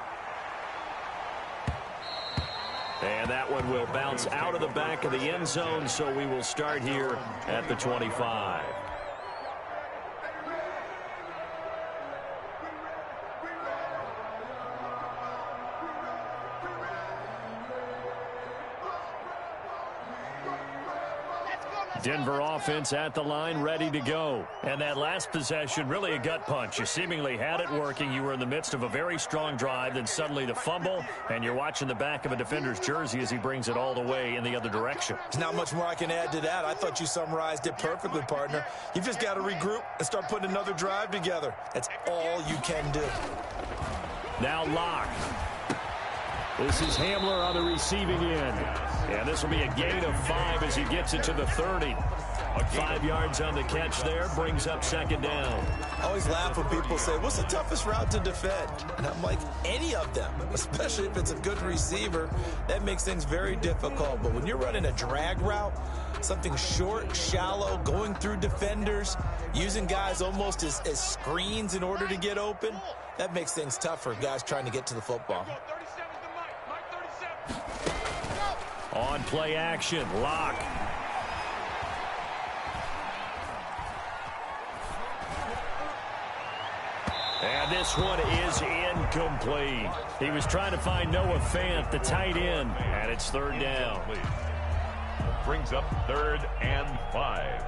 And that one will bounce out of the back of the end zone, so we will start here at the 25. Denver offense at the line, ready to go. And that last possession, really a gut punch. You seemingly had it working. You were in the midst of a very strong drive, then suddenly the fumble, and you're watching the back of a defender's jersey as he brings it all the way in the other direction. There's not much more I can add to that. I thought you summarized it perfectly, partner. You've just got to regroup and start putting another drive together. That's all you can do. Now Locke. This is Hamler on the receiving end. And this will be a gain of 5 as he gets it to the 30. 5 yards on the catch there, brings up second down. I always laugh when people say, what's the toughest route to defend? And I'm like, any of them, especially if it's a good receiver. That makes things very difficult. But when you're running a drag route, something short, shallow, going through defenders, using guys almost as screens in order to get open, that makes things tough for guys trying to get to the football. On play action, Locke. And this one is incomplete. He was trying to find Noah Fant, the tight end, and it's third down. Brings up 3rd and 5.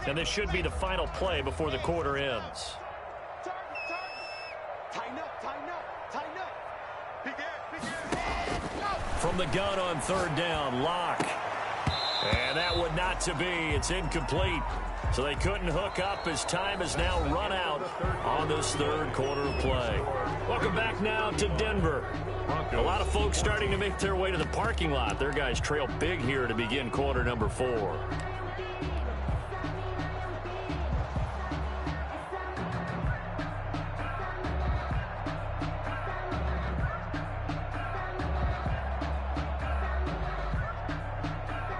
And this should be the final play before the quarter ends. From the gun on third down, Locke. And that would not to be. It's incomplete. So they couldn't hook up as time has now run out on this third quarter of play. Welcome back now to Denver. A lot of folks starting to make their way to the parking lot. Their guys trail big here to begin quarter number 4.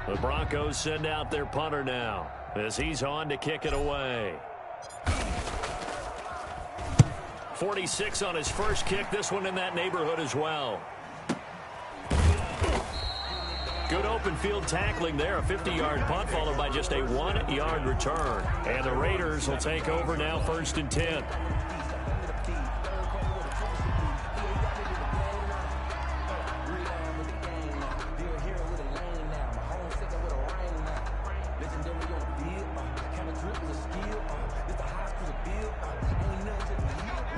The Broncos send out their punter now as he's on to kick it away. 46 on his first kick. This one in that neighborhood as well. Good open field tackling there. A 50-yard punt followed by just a 1-yard return. And the Raiders will take over now, 1st and 10.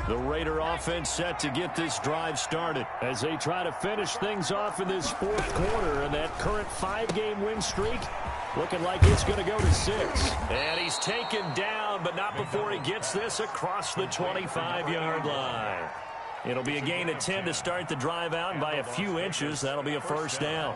The Raider offense set to get this drive started as they try to finish things off in this 4th quarter. And that current 5-game win streak looking like it's going to go to 6. And he's taken down, but not before he gets this across the 25-yard line. It'll be a gain of 10 to start the drive out, and by a few inches, that'll be a first down.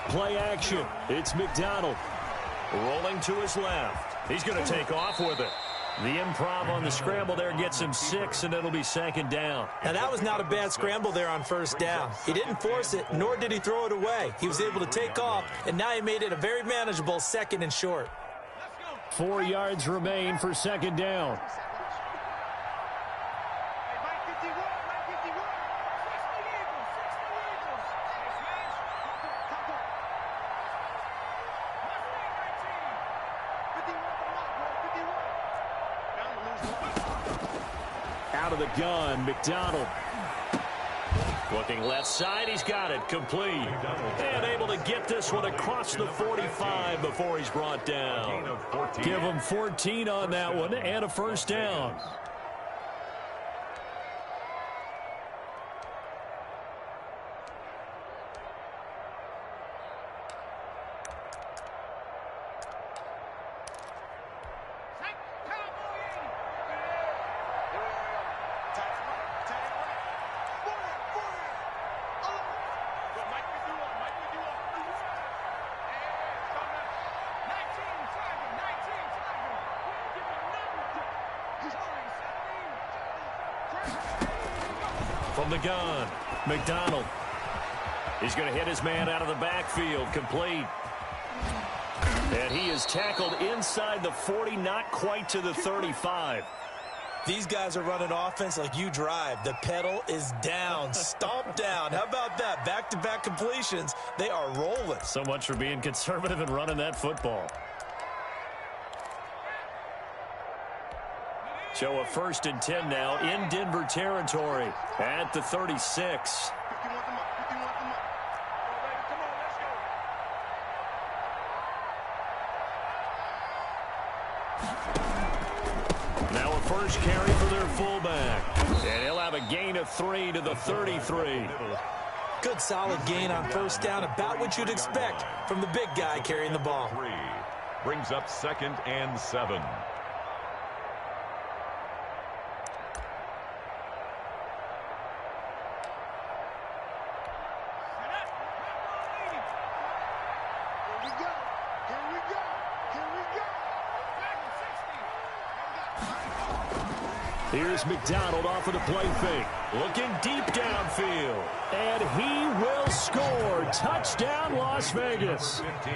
Play action. It's McDonald. Rolling to his left. He's going to take off with it. The improv on the scramble there gets him 6, and it'll be second down. Now, that was not a bad scramble there on first down. He didn't force it, nor did he throw it away. He was able to take off, and now he made it a very manageable second and short. 4 yards remain for second down. Out of the gun, McDonald. Looking left side, he's got it, complete. And able to get this one across the 45 before he's brought down. Give him 14 on that one and a first down. From the gun, McDonald. He's going to hit his man out of the backfield, complete. And he is tackled inside the 40, not quite to the 35. These guys are running offense like you drive. The pedal is down, stomped down. How about that? Back-to-back completions. They are rolling. So much for being conservative and running that football. So a 1st and 10 now in Denver territory at the 36. Now a first carry for their fullback. And he'll have a gain of 3 to the 33. Good solid gain on first down, about what you'd expect from the big guy carrying the ball. Brings up 2nd and 7. Here's McDonald off of the play fake. Looking deep downfield. And he will score. Touchdown, Las Vegas. 15.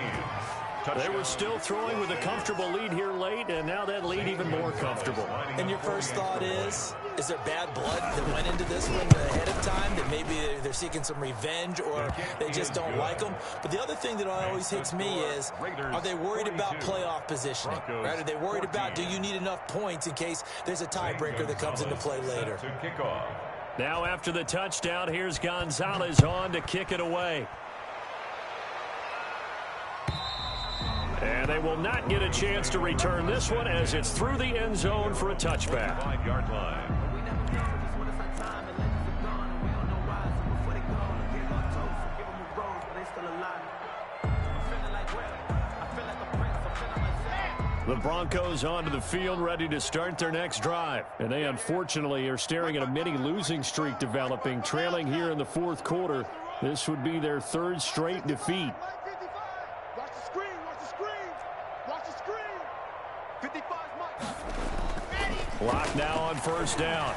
They were still throwing with a comfortable lead here late, and now that lead even more comfortable. And your first thought is there bad blood that went into this one ahead of time, that maybe they're seeking some revenge or they just don't like them? But the other thing that always hits me is, are they worried about playoff positioning? Right? Are they worried about, do you need enough points in case there's a tiebreaker that comes into play later? Now after the touchdown, here's Gonzalez on to kick it away. And they will not get a chance to return this one as it's through the end zone for a touchback. 5-yard line. The Broncos onto the field ready to start their next drive. And they unfortunately are staring at a mini losing streak developing, trailing here in the 4th quarter. This would be their 3rd straight defeat. Clock now on first down.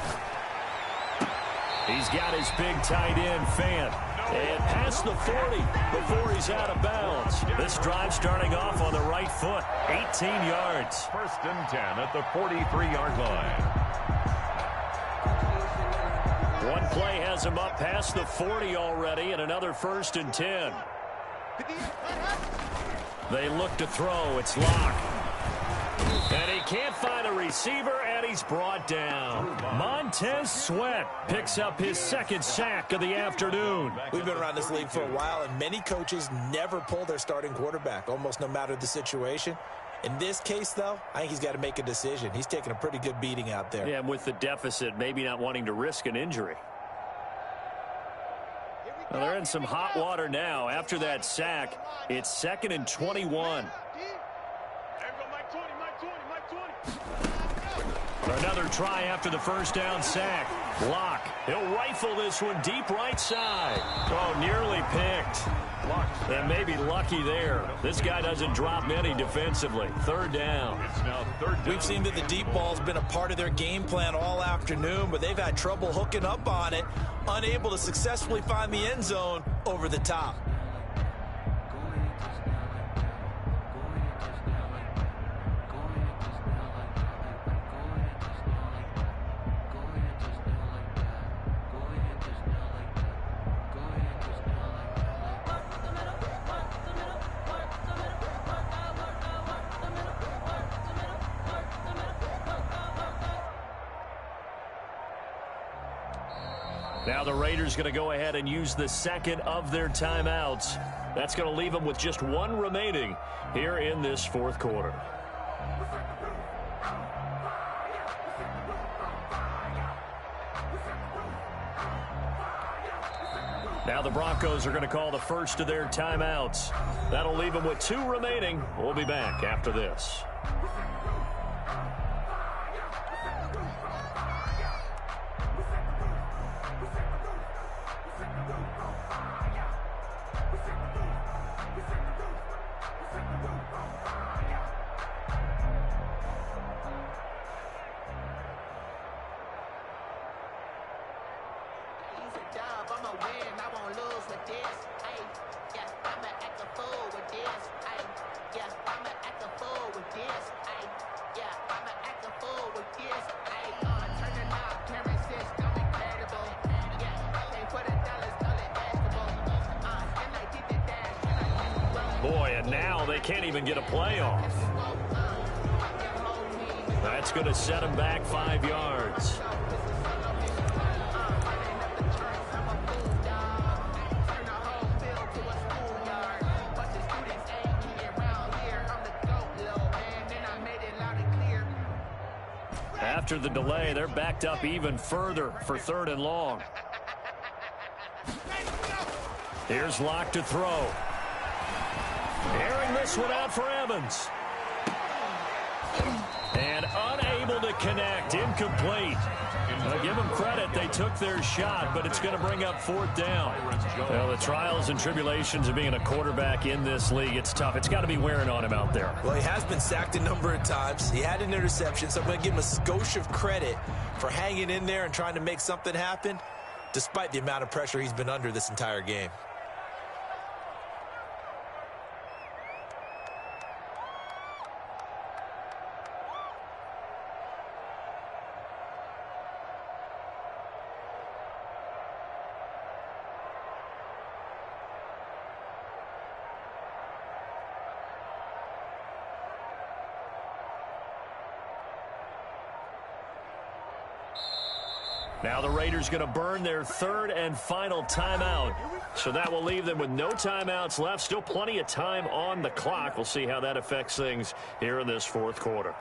He's got his big tight end, Fant. And past the 40 before he's out of bounds. This drive starting off on the right foot. 18 yards. 1st and 10 at the 43-yard line. One play has him up past the 40 already, and another 1st and 10. They look to throw. It's Locke. And he can't find a receiver, and he's brought down. Montez Sweat picks up his second sack of the afternoon. We've been around this league for a while, and many coaches never pull their starting quarterback, almost no matter the situation. In this case, though, I think he's got to make a decision. He's taking a pretty good beating out there. Yeah, and with the deficit, maybe not wanting to risk an injury. Well, they're in some hot water now. After that sack, it's 2nd and 21. Another try after the first down sack. Locke. He'll rifle this one deep right side. Oh, nearly picked. And maybe lucky there. This guy doesn't drop many defensively. 3rd down. We've seen that the deep ball's been a part of their game plan all afternoon, but they've had trouble hooking up on it, unable to successfully find the end zone over the top. Now the Raiders going to go ahead and use the second of their timeouts. That's going to leave them with just one remaining here in this 4th quarter. Now the Broncos are going to call the first of their timeouts. That'll leave them with 2 remaining. We'll be back after this. Boy, and now they can't even get a playoff. That's going to set them back 5 yards. After the delay, they're backed up even further for 3rd and long. Here's Locke to throw. Airing this one out for Evans. And unable to connect. Incomplete. I'll give them credit. They took their shot, but it's going to bring up 4th down. Well, the trials and tribulations of being a quarterback in this league, it's tough. It's got to be wearing on him out there. Well, he has been sacked a number of times. He had an interception, so I'm going to give him a skosh of credit for hanging in there and trying to make something happen, despite the amount of pressure he's been under this entire game. Now the Raiders going to burn their 3rd and final timeout. So that will leave them with no timeouts left. Still plenty of time on the clock. We'll see how that affects things here in this 4th quarter.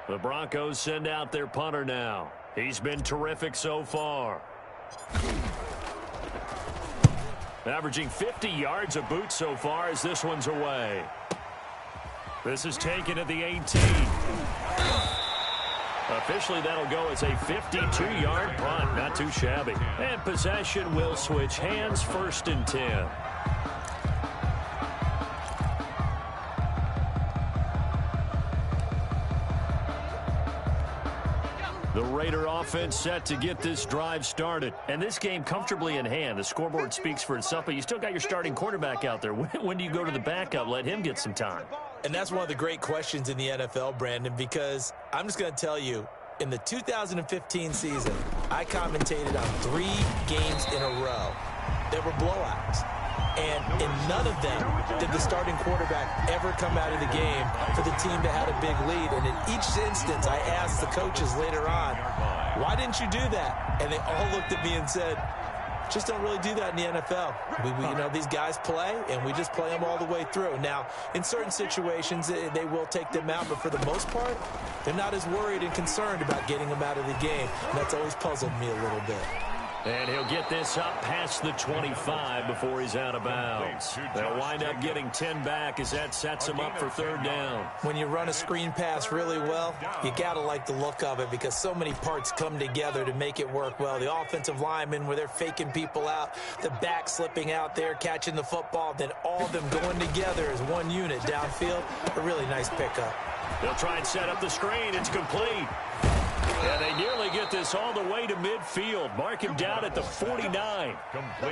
The Broncos send out their punter now. He's been terrific so far. Averaging 50 yards a boot so far as this one's away. This is taken at the 18. Officially, that'll go as a 52-yard punt. Not too shabby. And possession will switch hands. 1st and 10. The Raider offense set to get this drive started. And this game comfortably in hand. The scoreboard speaks for itself, but you still got your starting quarterback out there. When do you go to the backup? Let him get some time. And that's one of the great questions in the NFL, Brandon, because I'm just going to tell you, in the 2015 season, I commentated on 3 games in a row. There were blowouts. And in none of them did the starting quarterback ever come out of the game for the team that had a big lead. And in each instance, I asked the coaches later on, why didn't you do that? And they all looked at me and said, just don't really do that in the NFL. You know, these guys play, and we just play them all the way through. Now, in certain situations, they will take them out, but for the most part, they're not as worried and concerned about getting them out of the game. And that's always puzzled me a little bit. And he'll get this up past the 25 before he's out of bounds. They'll wind up getting 10 back as that sets him up for 3rd down. When you run a screen pass really well, you got to like the look of it because so many parts come together to make it work well. The offensive linemen where they're faking people out, the back slipping out there, catching the football, then all of them going together as one unit downfield. A really nice pickup. They'll try and set up the screen. It's complete. And they nearly get this all the way to midfield. Mark him down at the 49.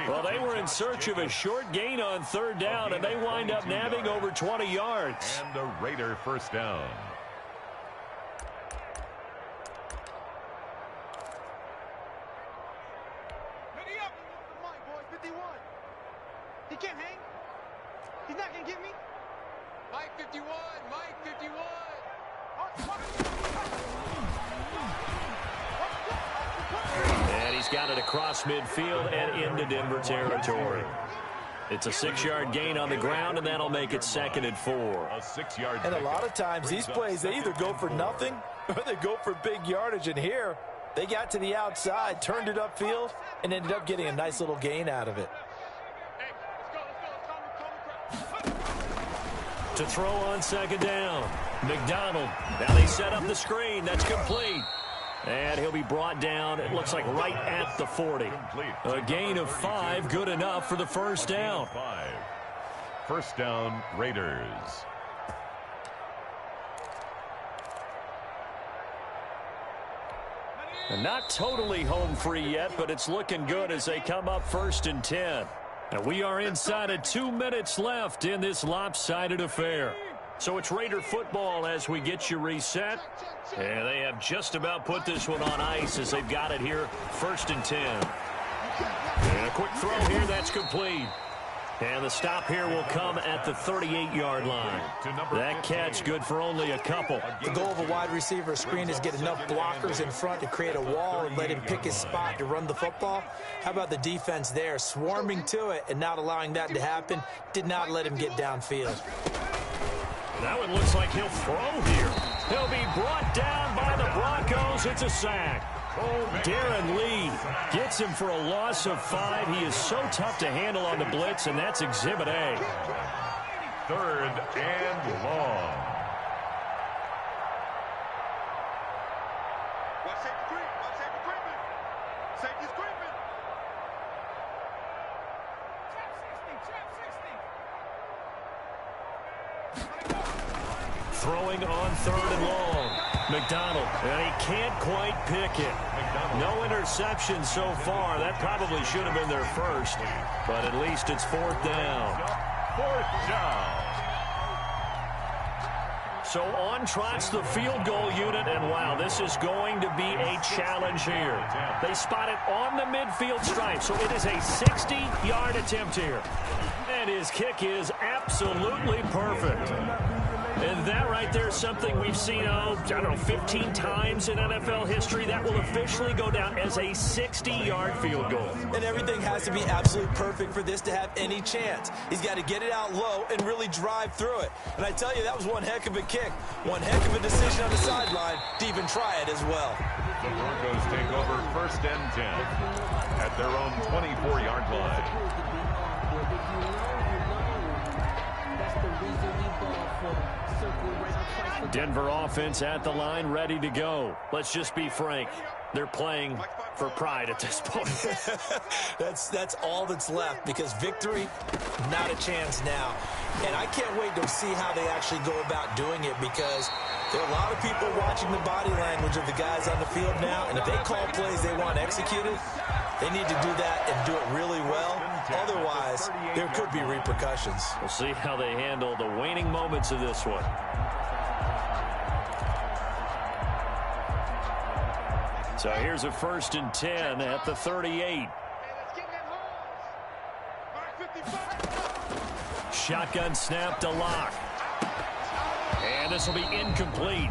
Well, they were in search of a short gain on 3rd down, and they wind up nabbing over 20 yards. And the Raider 1st down. Ready up. Come on, boy. 51. He can't hang. He's not going to get me. Mike 51. Mike 51. And he's got it across midfield and into Denver territory. It's a 6-yard gain on the ground, and that'll make it 2nd and 4. A 6-yard And a lot of times these plays, they either go for nothing or they go for big yardage. And here, they got to the outside, turned it upfield, and ended up getting a nice little gain out of it. To throw on 2nd down. McDonald. Now they set up the screen. That's complete. And he'll be brought down, it looks like right at the 40. A gain of 5, good enough for the 1st down. 1st down, Raiders. And not totally home free yet, but it's looking good as they come up 1st and 10. And we are inside of 2 minutes left in this lopsided affair. So it's Raider football as we get you reset. And they have just about put this one on ice as they've got it here, 1st and 10. And a quick throw here, that's complete. And the stop here will come at the 38-yard line. That catch good for only a couple. The goal of a wide receiver screen is get enough blockers in front to create a wall and let him pick his spot to run the football. How about the defense there, swarming to it and not allowing that to happen? Did not let him get downfield. That one looks like he'll throw here. He'll be brought down by the Broncos. It's a sack. Darren Lee gets him for a loss of 5. He is so tough to handle on the blitz, and that's Exhibit A. 3rd and long. Watch safety creep. Watch safety creeping. Safety's creeping. Trap 60. Throwing on 3rd and long. McDonald, and he can't quite pick it. No interception so far. That probably should have been their 1st, but at least it's 4th down. 4th down. So on trots the field goal unit, and wow, this is going to be a challenge here. They spot it on the midfield stripe, so it is a 60-yard attempt here. And his kick is absolutely perfect. And that right there is something we've seen, I don't know, 15 times in NFL history. That will officially go down as a 60-yard field goal. And everything has to be absolutely perfect for this to have any chance. He's got to get it out low and really drive through it. And I tell you, that was one heck of a kick. One heck of a decision on the sideline to even try it as well. The Broncos take over 1st and 10 at their own 24-yard line. Denver offense at the line, ready to go. Let's just be frank. They're playing for pride at this point. That's all that's left because victory, not a chance now. And I can't wait to see how they actually go about doing it because there are a lot of people watching the body language of the guys on the field now. And if they call plays they want executed, they need to do that and do it really well. Otherwise, there could be repercussions. We'll see how they handle the waning moments of this one. So here's a 1st and 10 at the 38. Shotgun snap to Locke. And this will be incomplete.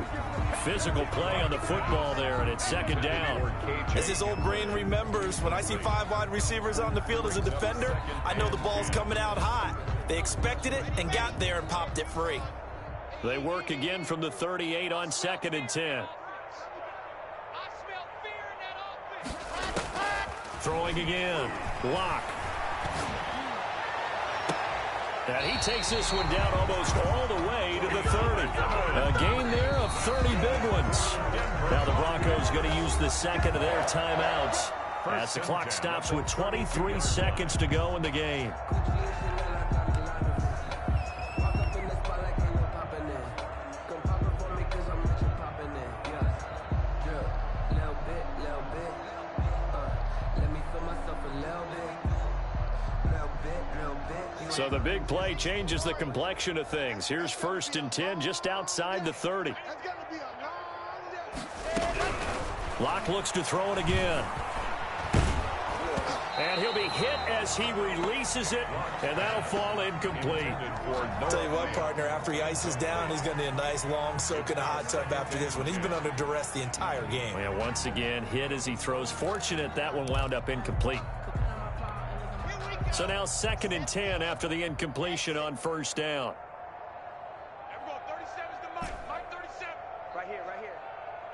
Physical play on the football there, and it's 2nd down. As his old brain remembers, when I see 5 wide receivers on the field as a defender, I know the ball's coming out hot. They expected it and got there and popped it free. They work again from the 38 on 2nd and 10. Throwing again. Locke. And he takes this one down almost all the way to the 30. A gain there of 30 big ones. Now the Broncos going to use the 2nd of their timeouts as the clock stops with 23 seconds to go in the game. So the big play changes the complexion of things. Here's 1st and 10 just outside the 30. Locke looks to throw it again. And he'll be hit as he releases it, and that'll fall incomplete. I'll tell you what, partner, after he ices down, he's going to need a nice long soak in a hot tub after this one. He's been under duress the entire game. Yeah, once again, hit as he throws. Fortunate that one wound up incomplete. So now 2nd and 10 after the incompletion on 1st down. Everyone, 37 is the Mike. Mike 37. Right here, right here.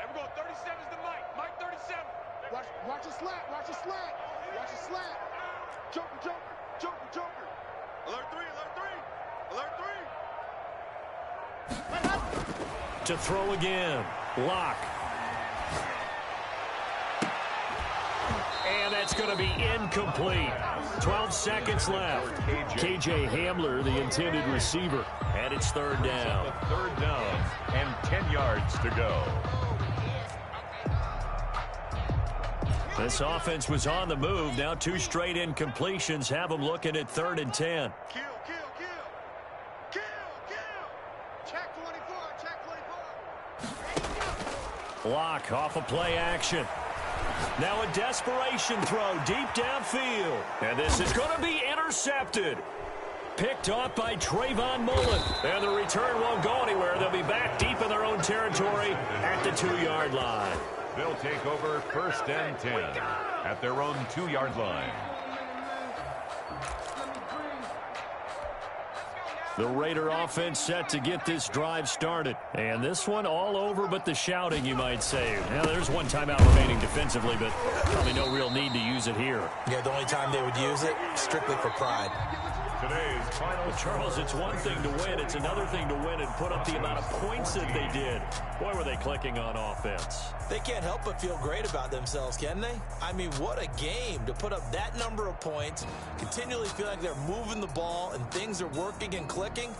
Everyone, 37 is the Mike. Mike 37. Watch a slant. Watch a slant. Watch a slant. Joker, Joker. Joker, Joker. Alert 3, alert 3. Alert 3. To throw again. Locke. And that's going to be incomplete. 12 seconds left. KJ Hamler, the intended receiver. And it's 3rd down. 3rd down and 10 yards to go. This offense was on the move. Now 2 straight incompletions have them looking at 3rd and 10. Kill. Check 24, check 24. Locke off of play action. Now a desperation throw deep downfield. And this is going to be intercepted. Picked off by Trayvon Mullen. And the return won't go anywhere. They'll be back deep in their own territory at the 2-yard line. They'll take over 1st and 10 at their own 2-yard line. The Raider offense set to get this drive started. And this one all over but the shouting, you might say. Now, there's one timeout remaining defensively, but probably no real need to use it here. Yeah, the only time they would use it, strictly for pride. Today's final. But Charles, it's one thing to win. It's another thing to win and put up the amount of points that they did. Boy, were they clicking on offense. They can't help but feel great about themselves, can they? I mean, what a game to put up that number of points, continually feel like they're moving the ball and things are working and clicking.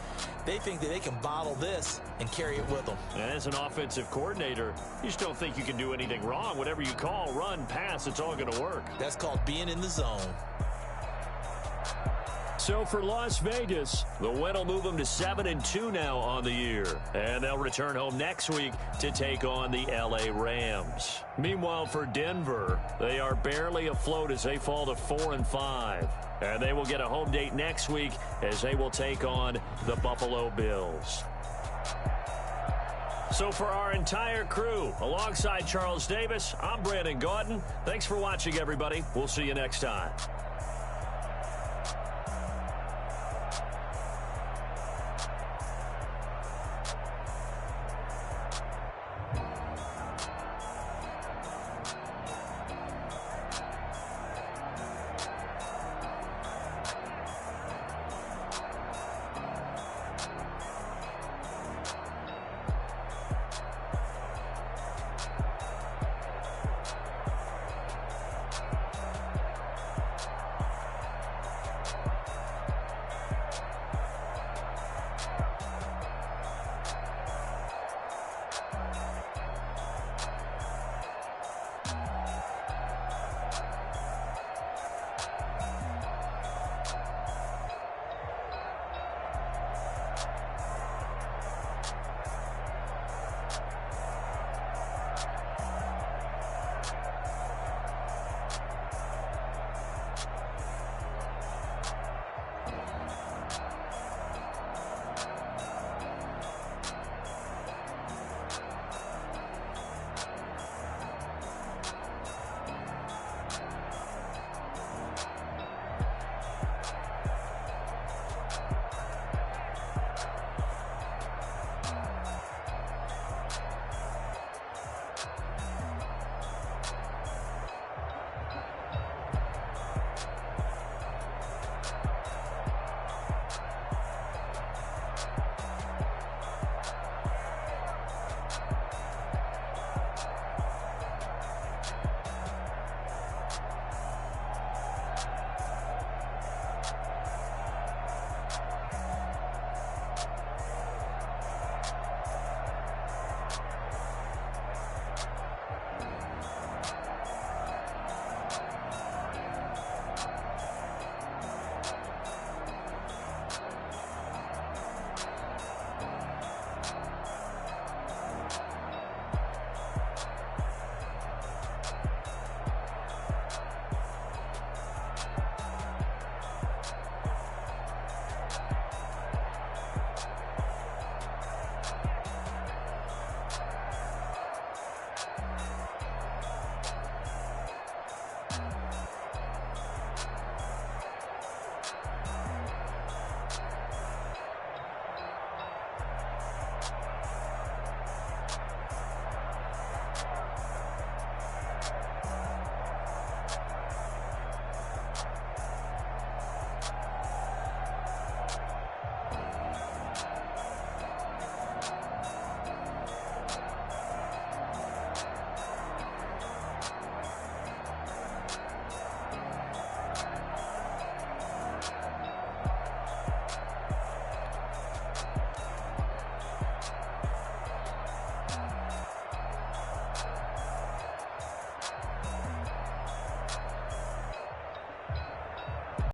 They think that they can bottle this and carry it with them. And as an offensive coordinator, you just don't think you can do anything wrong. Whatever you call, run, pass, it's all going to work. That's called being in the zone. So for Las Vegas, the win will move them to 7-2 now on the year. And they'll return home next week to take on the LA Rams. Meanwhile, for Denver, they are barely afloat as they fall to 4-5. And they will get a home date next week as they will take on the Buffalo Bills. So for our entire crew, alongside Charles Davis, I'm Brandon Gaudin. Thanks for watching, everybody. We'll see you next time.